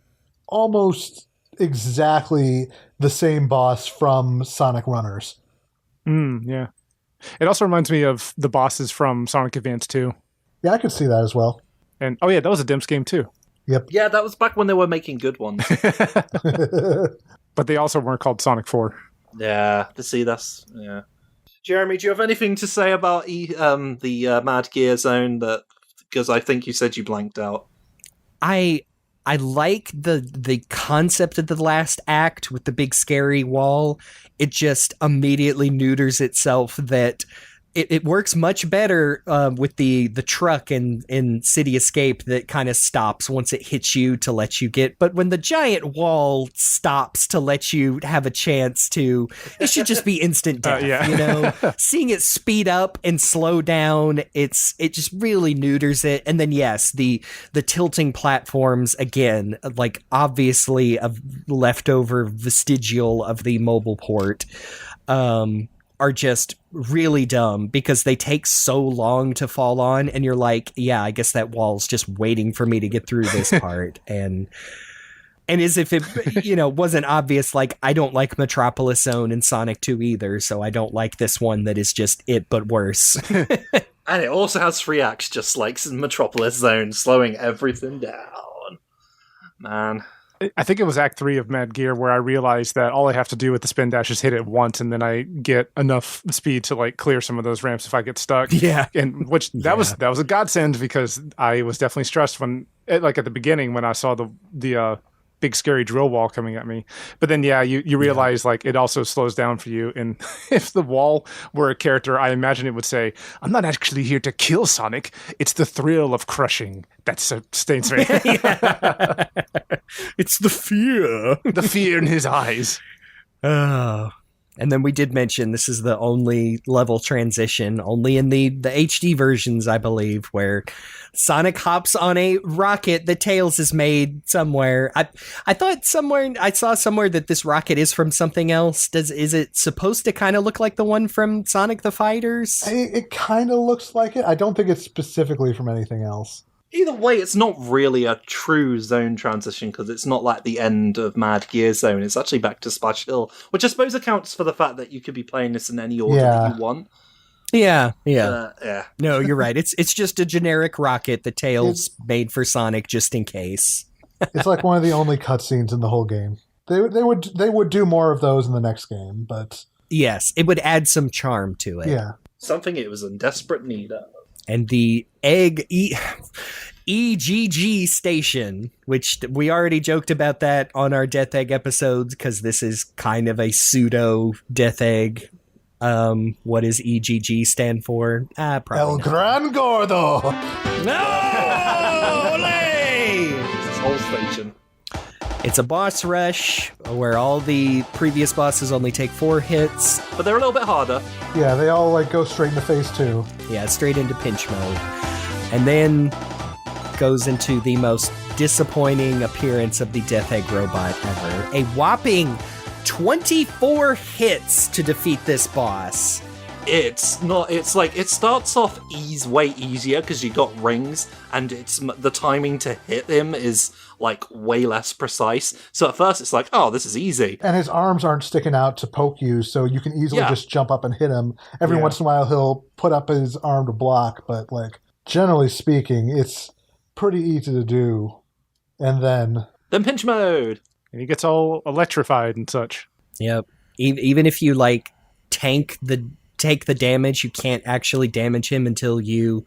almost exactly the same boss from Sonic Runners. Yeah. It also reminds me of the bosses from Sonic Advance 2. Yeah, I could see that as well. And oh yeah, that was a Dimps game too. Yep. Yeah, that was back when they were making good ones. But they also weren't called Sonic 4. Yeah, yeah. Jeremy, do you have anything to say about the Mad Gear Zone? Because I think you said you blanked out. I like the concept of the last act with the big scary wall. It just immediately neuters itself that it works much better with the truck in City Escape that kind of stops once it hits you to let you get. But when the giant wall stops to let you have a chance to, it should just be instant death. Yeah. You know, seeing it speed up and slow down, it just really neuters it. And then yes, the tilting platforms again, like obviously a leftover vestigial of the mobile port. Are just really dumb because they take so long to fall on, and you're like, yeah, I guess that wall's just waiting for me to get through this part. and as if it, wasn't obvious, like, I don't like Metropolis Zone in Sonic 2 either, so I don't like this one that is just it, but worse. And it also has 3 acts, just like Metropolis Zone, slowing everything down. Man. I think it was Act 3 of Mad Gear where I realized that all I have to do with the spin dash is hit it once, and then I get enough speed to like clear some of those ramps if I get stuck. Yeah, and that was a godsend because I was definitely stressed when, like at the beginning when I saw the big scary drill wall coming at me. But then you realize like it also slows down for you. And if the wall were a character, I imagine it would say, "I'm not actually here to kill Sonic. It's the thrill of crushing that sustains me." It's the fear in his eyes. Oh. And then we did mention this is the only level transition, only in the HD versions, I believe, where Sonic hops on a rocket that Tails has made somewhere. I thought I saw somewhere that this rocket is from something else. Is it supposed to kind of look like the one from Sonic the Fighters? It kind of looks like it. I don't think it's specifically from anything else. Either way, it's not really a true zone transition because it's not like the end of Mad Gear Zone. It's actually back to Splash Hill, which I suppose accounts for the fact that you could be playing this in any order that you want. Yeah. Yeah. No, you're right. It's just a generic rocket that Tails made for Sonic just in case. It's like one of the only cutscenes in the whole game. They would do more of those in the next game, but yes, it would add some charm to it. Yeah, something it was in desperate need of. And the egg E.G.G station, which we already joked about that on our Death Egg episodes because this is kind of a pseudo Death Egg. What does E.G.G stand for? Probably El not. Gran Gordo. No! This whole station. It's a boss rush where all the previous bosses only take 4 hits. But they're a little bit harder. Yeah, they all like go straight into phase 2. Yeah, straight into pinch mode. And then goes into the most disappointing appearance of the Death Egg robot ever. A whopping 24 hits to defeat this boss. It's like it starts off way easier because you got rings and the timing to hit him is like way less precise. So at first it's like, oh, this is easy. And his arms aren't sticking out to poke you, so you can easily just jump up and hit him. Every once in a while he'll put up his arm to block, but like generally speaking, it's pretty easy to do. And then pinch mode. And he gets all electrified and such. Yep. Even if you like take the damage, you can't actually damage him until you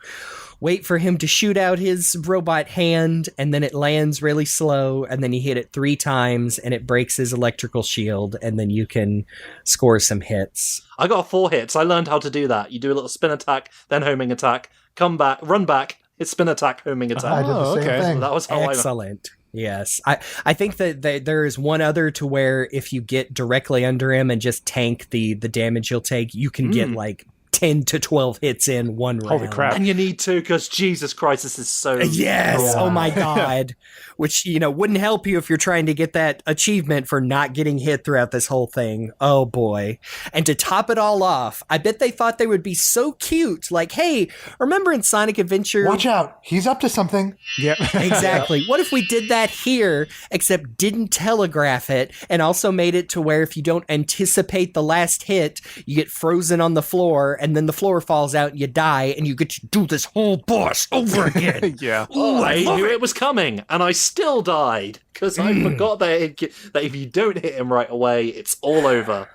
wait for him to shoot out his robot hand, and then it lands really slow, and then you hit it 3 times, and it breaks his electrical shield, and then you can score some hits. I got 4 hits. I learned how to do that. You do a little spin attack, then homing attack, come back, run back, hit spin attack, homing attack. I did the same thing. So that was how Excellent. Yes. I think that there is one other to where if you get directly under him and just tank the damage you'll take, you can get like 10 to 12 hits in one round. Holy crap. And you need to, because Jesus Christ, this is so... Yes! Yeah. Oh my god. Which, wouldn't help you if you're trying to get that achievement for not getting hit throughout this whole thing. Oh boy. And to top it all off, I bet they thought they would be so cute. Like, hey, remember in Sonic Adventure... watch out, he's up to something. Yep. Exactly. What if we did that here, except didn't telegraph it, and also made it to where if you don't anticipate the last hit, you get frozen on the floor, and then the floor falls out and you die, and you get to do this whole boss over again. Yeah. Ooh, I love knew it was coming, and I still died, because I forgot that if you don't hit him right away, it's all over.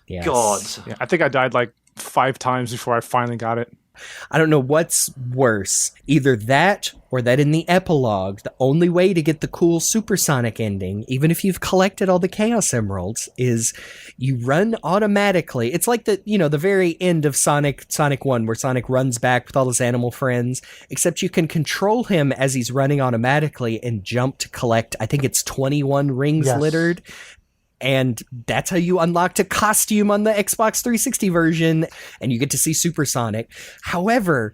Yes. God. Yeah, I think I died like 5 times before I finally got it. I don't know what's worse. Either that or that in the epilogue, the only way to get the cool supersonic ending, even if you've collected all the Chaos Emeralds, is you run automatically. It's like the very end of Sonic 1 where Sonic runs back with all his animal friends, except you can control him as he's running automatically and jump to collect, I think it's 21 rings littered. And that's how you unlocked a costume on the Xbox 360 version, and you get to see Supersonic. However,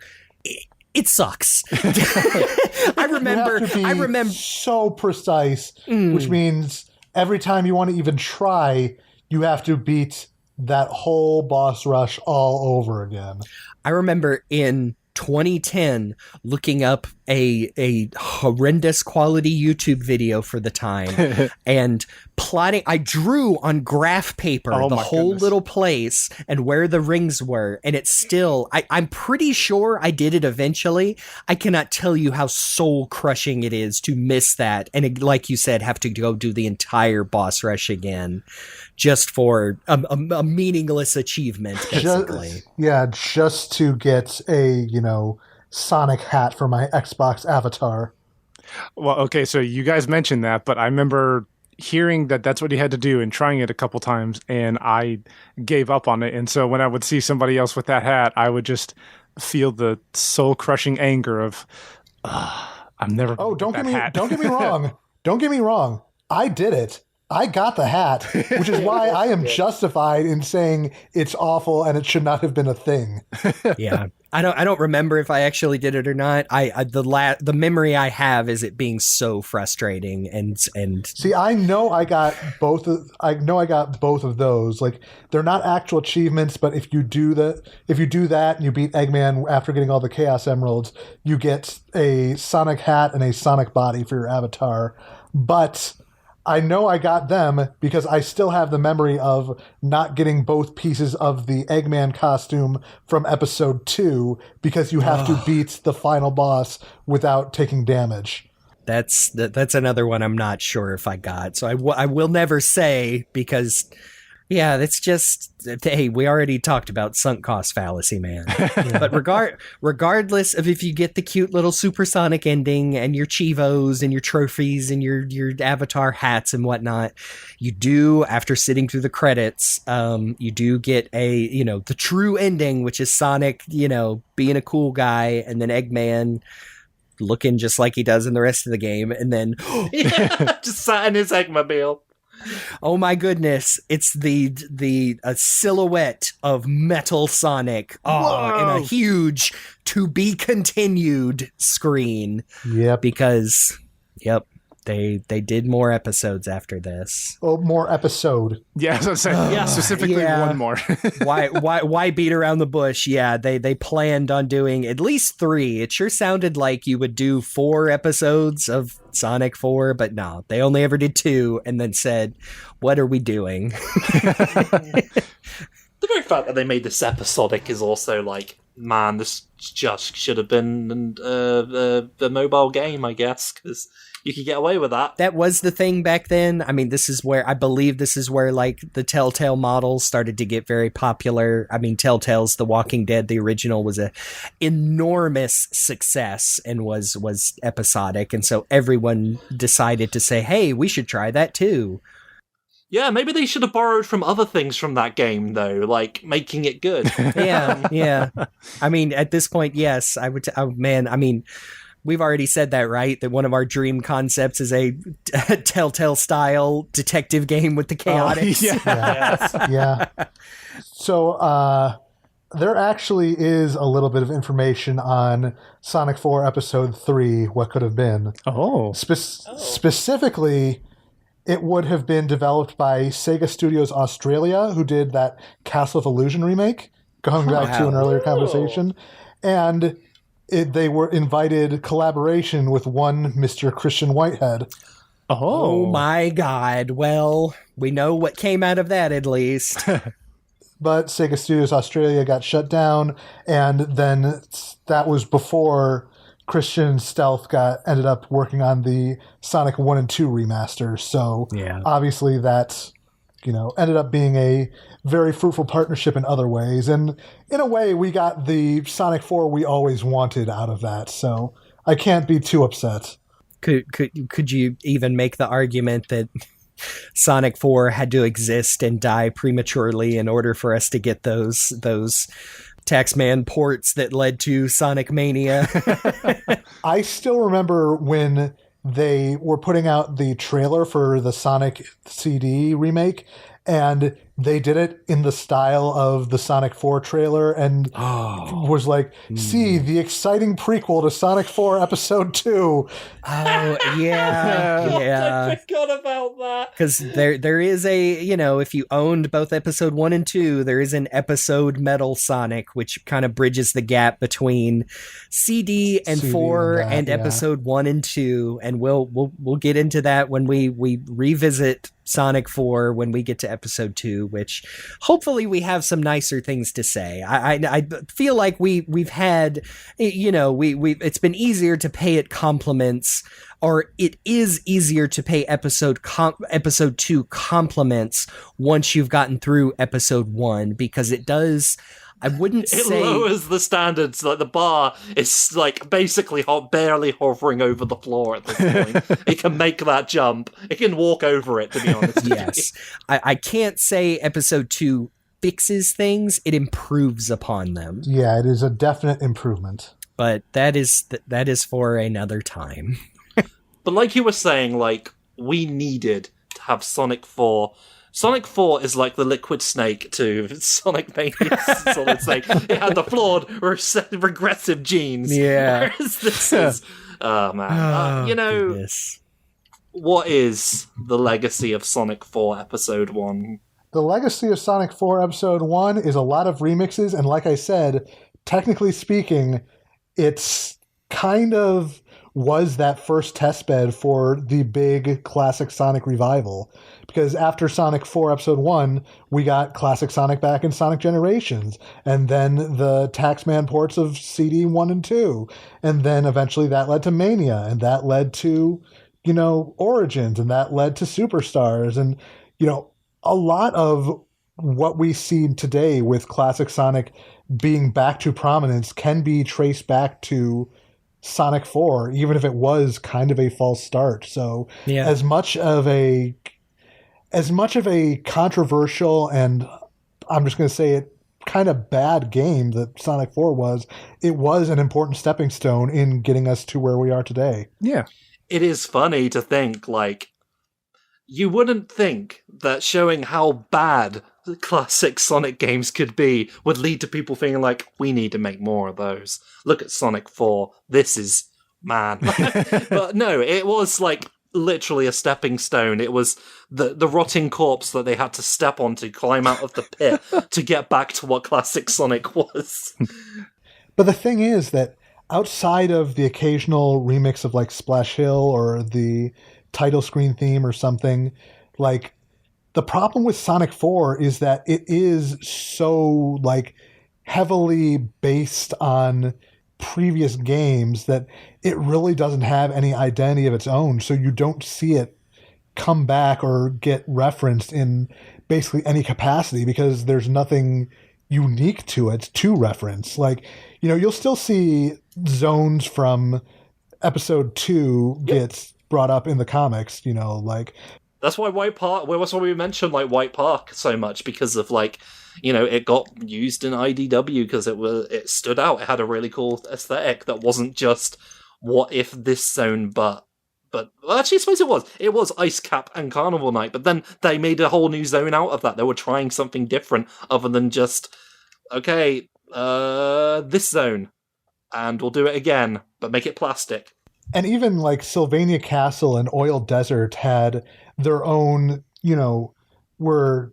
it sucks. I remember so precise, which means every time you want to even try, you have to beat that whole boss rush all over again. I remember in 2010 looking up a horrendous quality YouTube video for the time and plotting. I drew on graph paper the whole little place and where the rings were, and it's still I'm pretty sure I did it eventually. I cannot tell you how soul crushing it is to miss that, and like you said, have to go do the entire boss rush again just for a meaningless achievement, basically. Just to get a Sonic hat for my Xbox avatar. Well, okay, so you guys mentioned that, but I remember hearing that that's what you had to do and trying it a couple times, and I gave up on it. And so when I would see somebody else with that hat, I would just feel the soul-crushing anger of, I'm never going to get that hat. Don't get me wrong. Don't get me wrong. I did it. I got the hat, which is why I am justified in saying it's awful and it should not have been a thing. Yeah. I don't remember if I actually did it or not. The memory I have is it being so frustrating and see, I know I got both of those. Like, they're not actual achievements, but if you do that and you beat Eggman after getting all the Chaos Emeralds, you get a Sonic hat and a Sonic body for your avatar. But I know I got them because I still have the memory of not getting both pieces of the Eggman costume from episode 2 because you have to beat the final boss without taking damage. That's another one I'm not sure if I got. So I will never say because Yeah, that's just, hey, we already talked about sunk cost fallacy, man. But regardless of if you get the cute little supersonic ending and your Chivos and your trophies and your avatar hats and whatnot, you do, after sitting through the credits, you do get the true ending, which is Sonic, being a cool guy, and then Eggman looking just like he does in the rest of the game, and then just sat in his Eggmobile. Oh my goodness, it's the silhouette of Metal Sonic in a huge to be continued screen. Yep. Because they did more episodes after this. Oh, more episode. Yeah, I was gonna say, specifically one more. why beat around the bush? Yeah, they planned on doing at least 3. It sure sounded like you would do 4 episodes of Sonic 4, but no, they only ever did 2 and then said, what are we doing? The very fact that they made this episodic is also like, man, this just should have been the mobile game, I guess, because you could get away with that. That was the thing back then. I mean, I believe this is where like the Telltale models started to get very popular. I mean, Telltale's The Walking Dead, the original, was a enormous success and was episodic. And so everyone decided to say, hey, we should try that too. Yeah, maybe they should have borrowed from other things from that game, though, like making it good. Yeah. I mean, at this point, yes, I would. I mean, we've already said that, right? That one of our dream concepts is a Telltale style detective game with the chaotics. Yeah. So there actually is a little bit of information on Sonic 4 Episode 3, what could have been. Specifically, it would have been developed by Sega Studios Australia, who did that Castle of Illusion remake, going back to an earlier conversation. And they were invited collaboration with one Mr. Christian Whitehead. Oh my God. Well, we know what came out of that, at least. But Sega Studios Australia got shut down, and then that was before Christian Stealth ended up working on the Sonic 1 and 2 remasters. So obviously that, ended up being a very fruitful partnership in other ways. And in a way, we got the Sonic 4 we always wanted out of that. So I can't be too upset. Could you even make the argument that Sonic 4 had to exist and die prematurely in order for us to get those Taxman ports that led to Sonic Mania? I still remember when they were putting out the trailer for the Sonic CD remake, and they did it in the style of the Sonic 4 trailer and was like, see, the exciting prequel to Sonic 4 Episode 2. Oh, yeah. I forgot about that. Because there is if you owned both Episode 1 and 2, there is an Episode Metal Sonic, which kind of bridges the gap between CD and 4 and Episode 1 and 2. And we'll get into that when we revisit Sonic 4 when we get to Episode 2, which hopefully we have some nicer things to say. I feel like we've had, it's been easier to pay it compliments, or it is easier to pay Episode 2 compliments once you've gotten through Episode 1, because it does. I wouldn't say... It lowers the standards. Like, the bar is, like, basically barely hovering over the floor at this point. It can make that jump. It can walk over it, to be honest. Yes. I can't say Episode 2 fixes things. It improves upon them. Yeah, it is a definite improvement. But that is for another time. But like you were saying, like, we needed to have Sonic 4... Sonic 4 is like the Liquid Snake to Sonic Mania Solid Snake. It had the flawed, regressive genes. Yeah. Whereas this is... Oh, man. Goodness. What is the legacy of Sonic 4 Episode 1? The legacy of Sonic 4 Episode 1 is a lot of remixes, and like I said, technically speaking, it's kind of was that first testbed for the big classic Sonic revival. Because after Sonic 4 Episode 1, we got classic Sonic back in Sonic Generations, and then the Taxman ports of CD 1 and 2, and then eventually that led to Mania, and that led to, Origins, and that led to Superstars, and, a lot of what we see today with classic Sonic being back to prominence can be traced back to Sonic 4, even if it was kind of a false start. So as much of a controversial, and I'm just going to say it, kind of bad game that Sonic 4 was, it was an important stepping stone in getting us to where we are today. Yeah. It is funny to think, like, you wouldn't think that showing how bad classic Sonic games could be would lead to people thinking, like, we need to make more of those. Look at Sonic 4. This is, man. But no, it was, like, literally a stepping stone. It was the rotting corpse that they had to step on to climb out of the pit to get back to what classic Sonic was. But the thing is that outside of the occasional remix of like Splash Hill or the title screen theme or something, like the problem with Sonic 4 is that it is so like heavily based on previous games that it really doesn't have any identity of its own. So you don't see it come back or get referenced in basically any capacity because there's nothing unique to it to reference. Like, you know, you'll still see zones from episode 2 gets brought up in the comics, you know, like that's why White Park, well, that's why we mentioned like White Park so much, because of like, you know, it got used in IDW because it stood out. It had a really cool aesthetic that wasn't just what if this zone, but well, actually, I suppose it was. It was Ice Cap and Carnival Night, but then they made a whole new zone out of that. They were trying something different other than just, okay, this zone, and we'll do it again, but make it plastic. And even like Sylvania Castle and Oil Desert had their own, you know, were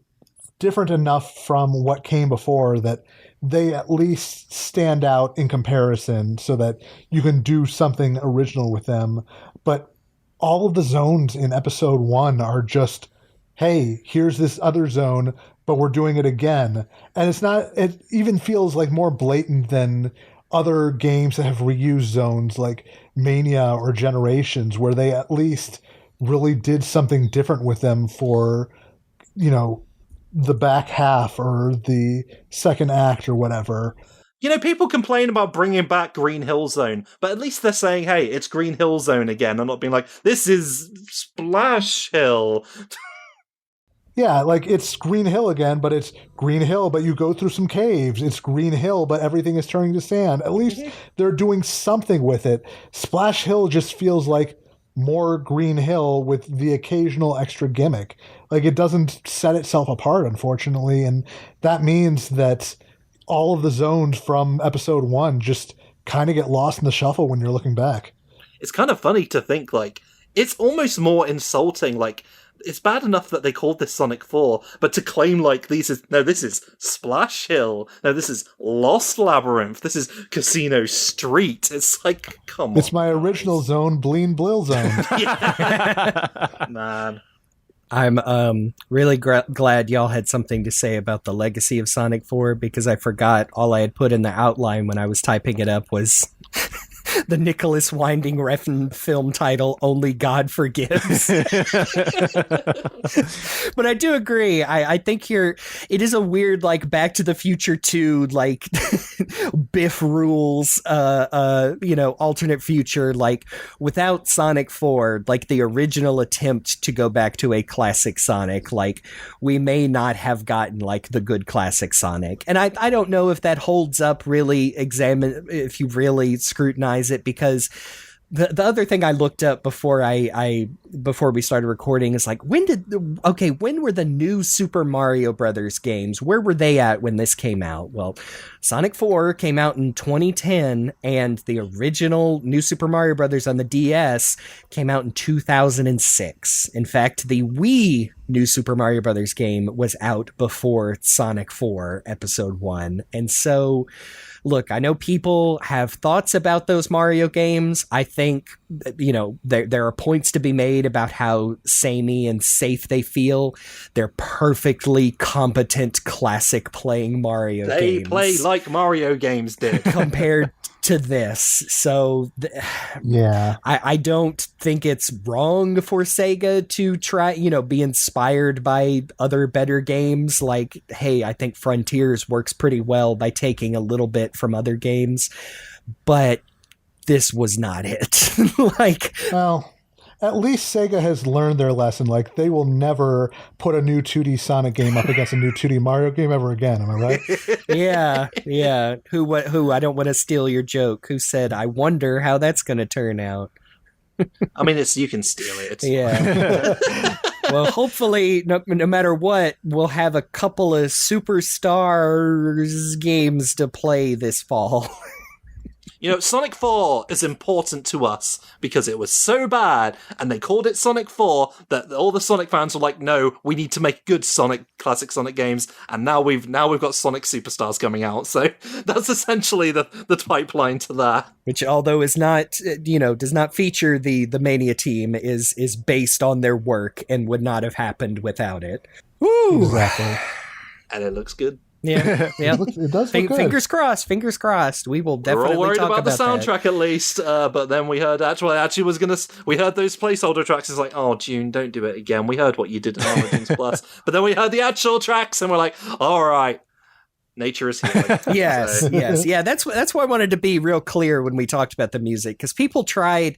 different enough from what came before that they at least stand out in comparison so that you can do something original with them. But all of the zones in episode 1 are just, hey, here's this other zone, but we're doing it again. And it even feels like more blatant than other games that have reused zones like Mania or Generations, where they at least really did something different with them for, you know, the back half or the second act or whatever. You know, people complain about bringing back Green Hill Zone, but at least they're saying, hey, it's Green Hill Zone again, and not being like, this is Splash Hill. Yeah, like it's Green Hill again, but it's Green Hill, but you go through some caves. It's Green Hill, but everything is turning to sand. At least they're doing something with it. Splash Hill just feels like more Green Hill with the occasional extra gimmick. Like it doesn't set itself apart, unfortunately, and that means that all of the zones from episode 1 just kind of get lost in the shuffle when you're looking back. It's kind of funny to think, like, it's almost more insulting, like, it's bad enough that they called this Sonic 4, but to claim, like, this is Splash Hill, no, this is Lost Labyrinth, this is Casino Street, it's like, come on. It's my original zone, Bleen Blil Zone. Man. I'm really glad y'all had something to say about the legacy of Sonic 4, because I forgot all I had put in the outline when I was typing it up was the Nicholas Winding Refn film title, Only God Forgives. But I do agree. I think it is a weird, like, Back to the Future 2, like, Biff rules, alternate future, like, without Sonic 4, like, the original attempt to go back to a classic Sonic, like, we may not have gotten, like, the good classic Sonic. And I don't know if that holds up really if you really scrutinize it, because the other thing I looked up before before we started recording is like, when were the new Super Mario Brothers games? Where were they at when this came out? Well, Sonic 4 came out in 2010, and the original New Super Mario Brothers on the DS came out in 2006. In fact, the Wii New Super Mario Brothers game was out before Sonic 4 Episode 1. And so, look, I know people have thoughts about those Mario games. I think, you know, there are points to be made about how samey and safe they feel. They're perfectly competent classic playing Mario games. They play like Mario games did. Compared to this. So Yeah. I don't think it's wrong for Sega to try, be inspired by other better games. Like, hey, I think Frontiers works pretty well by taking a little bit from other games, but this was not it. Well, at least Sega has learned their lesson. Like, they will never put a new 2D Sonic game up against a new 2D Mario game ever again. Am I right? Yeah. Who? I don't want to steal your joke. Who said, I wonder how that's going to turn out? I mean, you can steal it. Yeah. Well, hopefully, no matter what, we'll have a couple of Superstars games to play this fall. Sonic 4 is important to us because it was so bad, and they called it Sonic 4 that all the Sonic fans were like, "No, we need to make good classic Sonic games." And now we've got Sonic Superstars coming out, so that's essentially the pipeline to that. Which, although is not, does not feature the Mania team, is based on their work and would not have happened without it. Woo! Exactly. And it looks good. Yeah. It does look good. Fingers crossed. We will definitely We're all worried talk about the soundtrack that. at least, but then we heard we heard those placeholder tracks. It's like, oh, June, don't do it again. We heard what you did in Origins Plus, but then we heard the actual tracks, and we're like, all right. Nature is healing. Yes. Yeah, that's why I wanted to be real clear when we talked about the music, because people tried,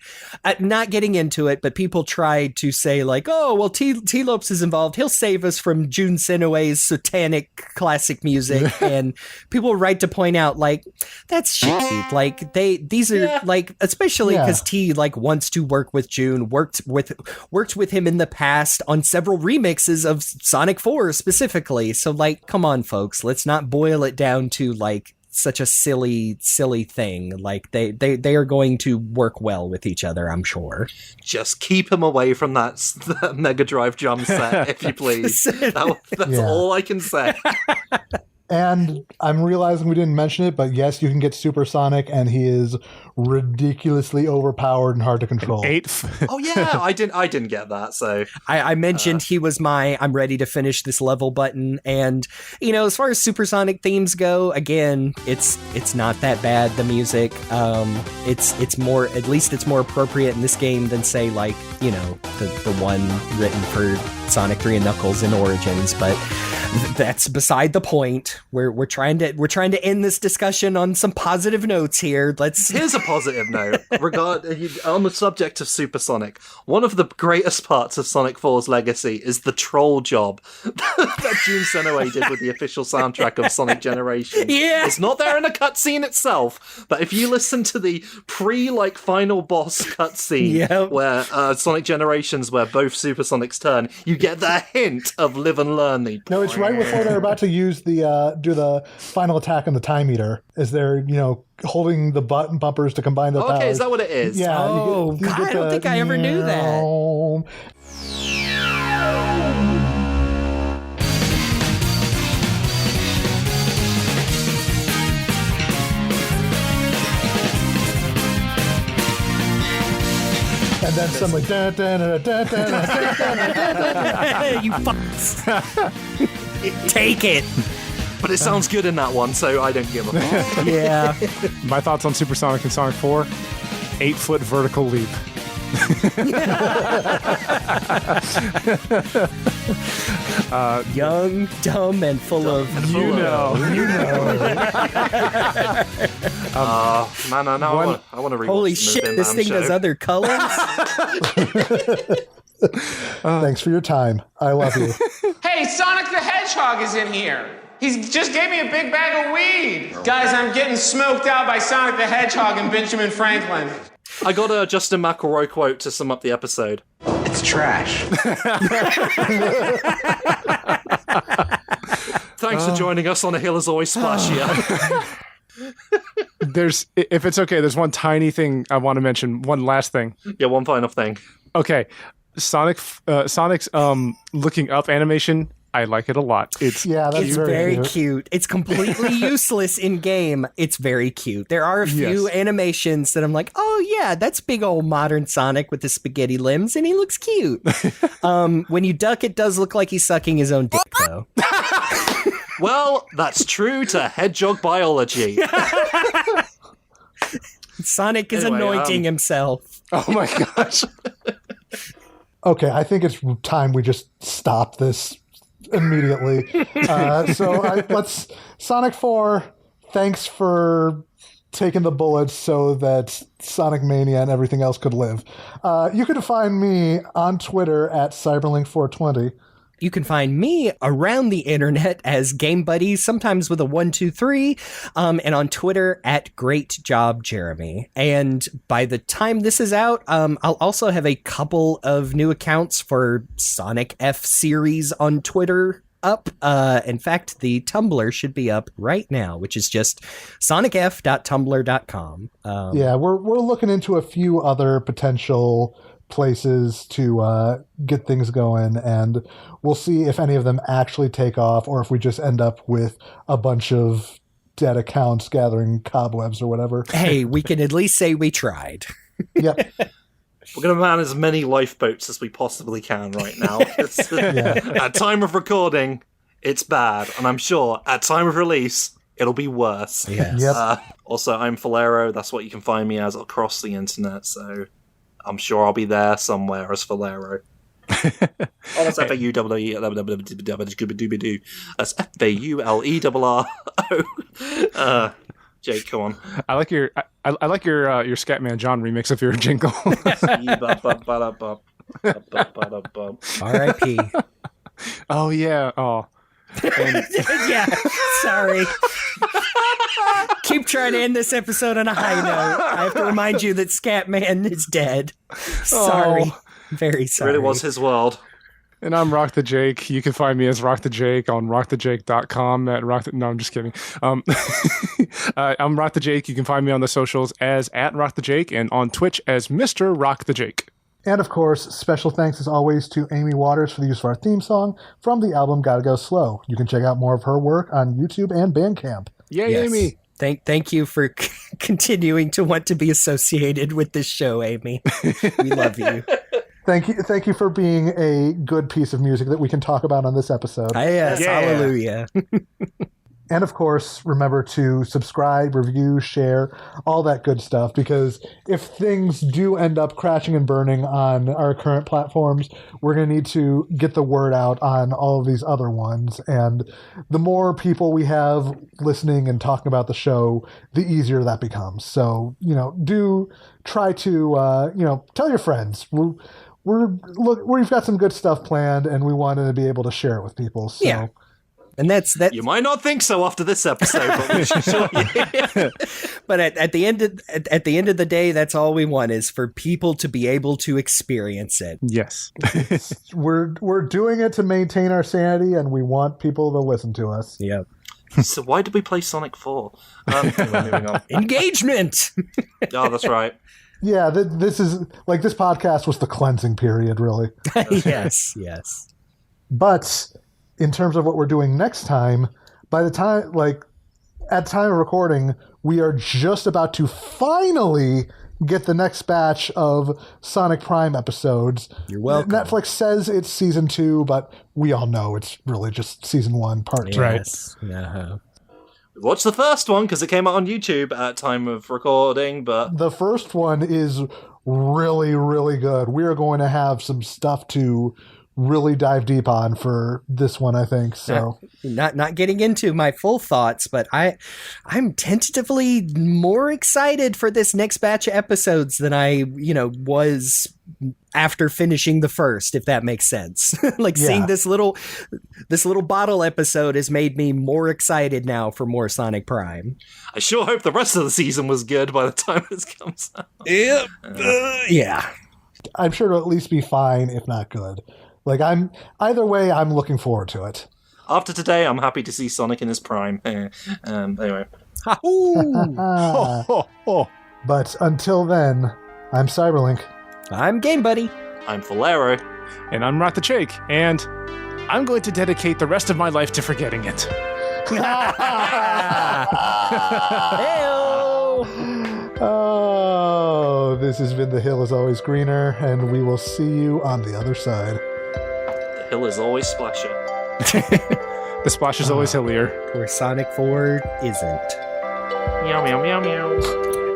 not getting into it, but people tried to say like, oh, well, T. Lopes is involved. He'll save us from Jun Senoue's satanic classic music. And people were right to point out, like, that's shit. Like, these are like, especially because T wants to work with Jun, worked with him in the past on several remixes of Sonic 4 specifically. So like, come on, folks, let's not boil it down to like such a silly thing. Like they are going to work well with each other, I'm sure. Just keep him away from that Mega Drive drum set, if you please. That's all I can say. And I'm realizing we didn't mention it, but yes, you can get Supersonic, and he is ridiculously overpowered and hard to control. Oh yeah, I didn't get that. So I mentioned he was my I'm ready to finish this level button, and as far as Supersonic themes go, again, it's not that bad. The music, it's more, at least it's more appropriate in this game than say like the one written for Sonic 3 and Knuckles in Origins, but that's beside the point. We're trying to end this discussion on some positive notes here. Here's a positive note. On the subject of Supersonic, one of the greatest parts of Sonic 4's legacy is the troll job that Jun Senoue did with the official soundtrack of Sonic Generations. Yeah. It's not there in the cutscene itself, but if you listen to the final boss cutscene where Sonic Generations, where both Supersonics turn, you get the hint of Live and Learn. No, it's right before they're about to use do the final attack on the time eater, as they're holding the button bumpers to combine the powers. Okay, is that what it is? Yeah. God, I don't think I ever knew that. And then suddenly, You fucks. Take it. But it sounds good in that one, so I don't give a fuck. Yeah. My thoughts on Supersonic and Sonic 4: 8-foot vertical leap. Young, dumb, and full of You know. Man, I want to read. Holy shit, this thing does other colors? Thanks for your time. I love you. Hey, Sonic the Hedgehog is in here. He just gave me a big bag of weed. Guys, I'm getting smoked out by Sonic the Hedgehog and Benjamin Franklin. I got a Justin McElroy quote to sum up the episode. It's trash. Thanks for joining us on A Hill Is Always Splashier. If it's okay, there's one tiny thing I want to mention. One last thing. Yeah, one final thing. Okay, Sonic's looking up animation. I like it a lot. It's very cute. It's completely useless in game. It's very cute. There are a few animations that I'm like, oh yeah, that's big old modern Sonic with the spaghetti limbs, and he looks cute. When you duck, it does look like he's sucking his own dick, though. Well, that's true to Hedgehog biology. Sonic is Anyway, anointing himself. Oh my gosh. Okay, I think it's time we just stop this immediately. Let's Sonic 4. Thanks for taking the bullets so that Sonic Mania and everything else could live. You can find me on Twitter at CyberLink420. You can find me around the internet as GameBuddy, sometimes with a 123, and on Twitter at GreatJobJeremy. And by the time this is out, I'll also have a couple of new accounts for Sonic F series on Twitter up. In fact, the Tumblr should be up right now, which is just sonicf.tumblr.com. Yeah, we're looking into a few other potential places to get things going, and we'll see if any of them actually take off or if we just end up with a bunch of dead accounts gathering cobwebs or whatever. Hey, we can at least say we tried. Yep. We're going to man as many lifeboats as we possibly can right now. At time of recording, it's bad, and I'm sure at time of release, it'll be worse. Yes. Yep. Also, I'm Faulerro. That's what you can find me as across the internet, so I'm sure I'll be there somewhere as Faulerro. Oh, that's F-A-U-L-E. That's F-A-U-L-E-R-R-O. Jake, come on. I like your Scatman John remix of your jingle. R.I.P. Oh yeah. Oh. Yeah, sorry. Keep trying to end this episode on a high note. I have to remind you that Scatman is dead. Sorry. Oh. Very It sorry. really was his world. And I'm RockTheJake. You can find me as RockTheJake on RockTheJake.com. No, I'm just kidding. I'm RockTheJake. You can find me on the socials as @RockTheJake and on Twitch as Mr. RockTheJake. And of course, special thanks as always to Amy Waters for the use of our theme song from the album Gotta Go Slow. You can check out more of her work on YouTube and Bandcamp. Yay, Yes. Amy. Thank you for continuing to want to be associated with this show, Amy. We love you. Thank you for being a good piece of music that we can talk about on this episode. Yes, Yeah. hallelujah. And of course, remember to subscribe, review, share, all that good stuff, because if things do end up crashing and burning on our current platforms, we're going to need to get the word out on all of these other ones. And the more people we have listening and talking about the show, the easier that becomes. So, do try to, tell your friends. We've got some good stuff planned, and we wanted to be able to share it with people. So. Yeah. And that's You might not think so after this episode, but we should show you. But at the end of the day, that's all we want is for people to be able to experience it. Yes. We're doing it to maintain our sanity, and we want people to listen to us. Yep. So why did we play Sonic 4? Anyway, moving on. Engagement. Oh, that's right. Yeah, this is like this podcast was the cleansing period, really. Yes. But in terms of what we're doing next time, by the time, at time of recording, we are just about to finally get the next batch of Sonic Prime episodes. You're welcome. Netflix says it's season 2, but we all know it's really just season 1, part 2. Yes. Uh-huh. We watched the first one because it came out on YouTube at time of recording, but The first one is really, really good. We are going to have some stuff to really dive deep on for this one, I think. So Not getting into my full thoughts, but I'm tentatively more excited for this next batch of episodes than I, was after finishing the first, if that makes sense. Seeing this little bottle episode has made me more excited now for more Sonic Prime. I sure hope the rest of the season was good by the time this comes out. Yep. Yeah. I'm sure it'll at least be fine, if not good. Either way, I'm looking forward to it. After today, I'm happy to see Sonic in his prime. Anyway. But until then, I'm CyberLink. I'm GameBuddy. I'm Faulerro. And I'm RockTheJake. And I'm going to dedicate the rest of my life to forgetting it. Hey-o! Oh, this has been The Hill is Always Greener, and we will see you on the other side. The hill is always splashy. The splash is always hillier. Where Sonic 4 isn't. Meow, meow, meow, meow.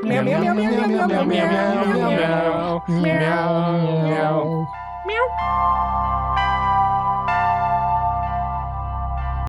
Meow, meow, meow, meow, meow, meow, meow, meow, meow, meow. meow. Meow.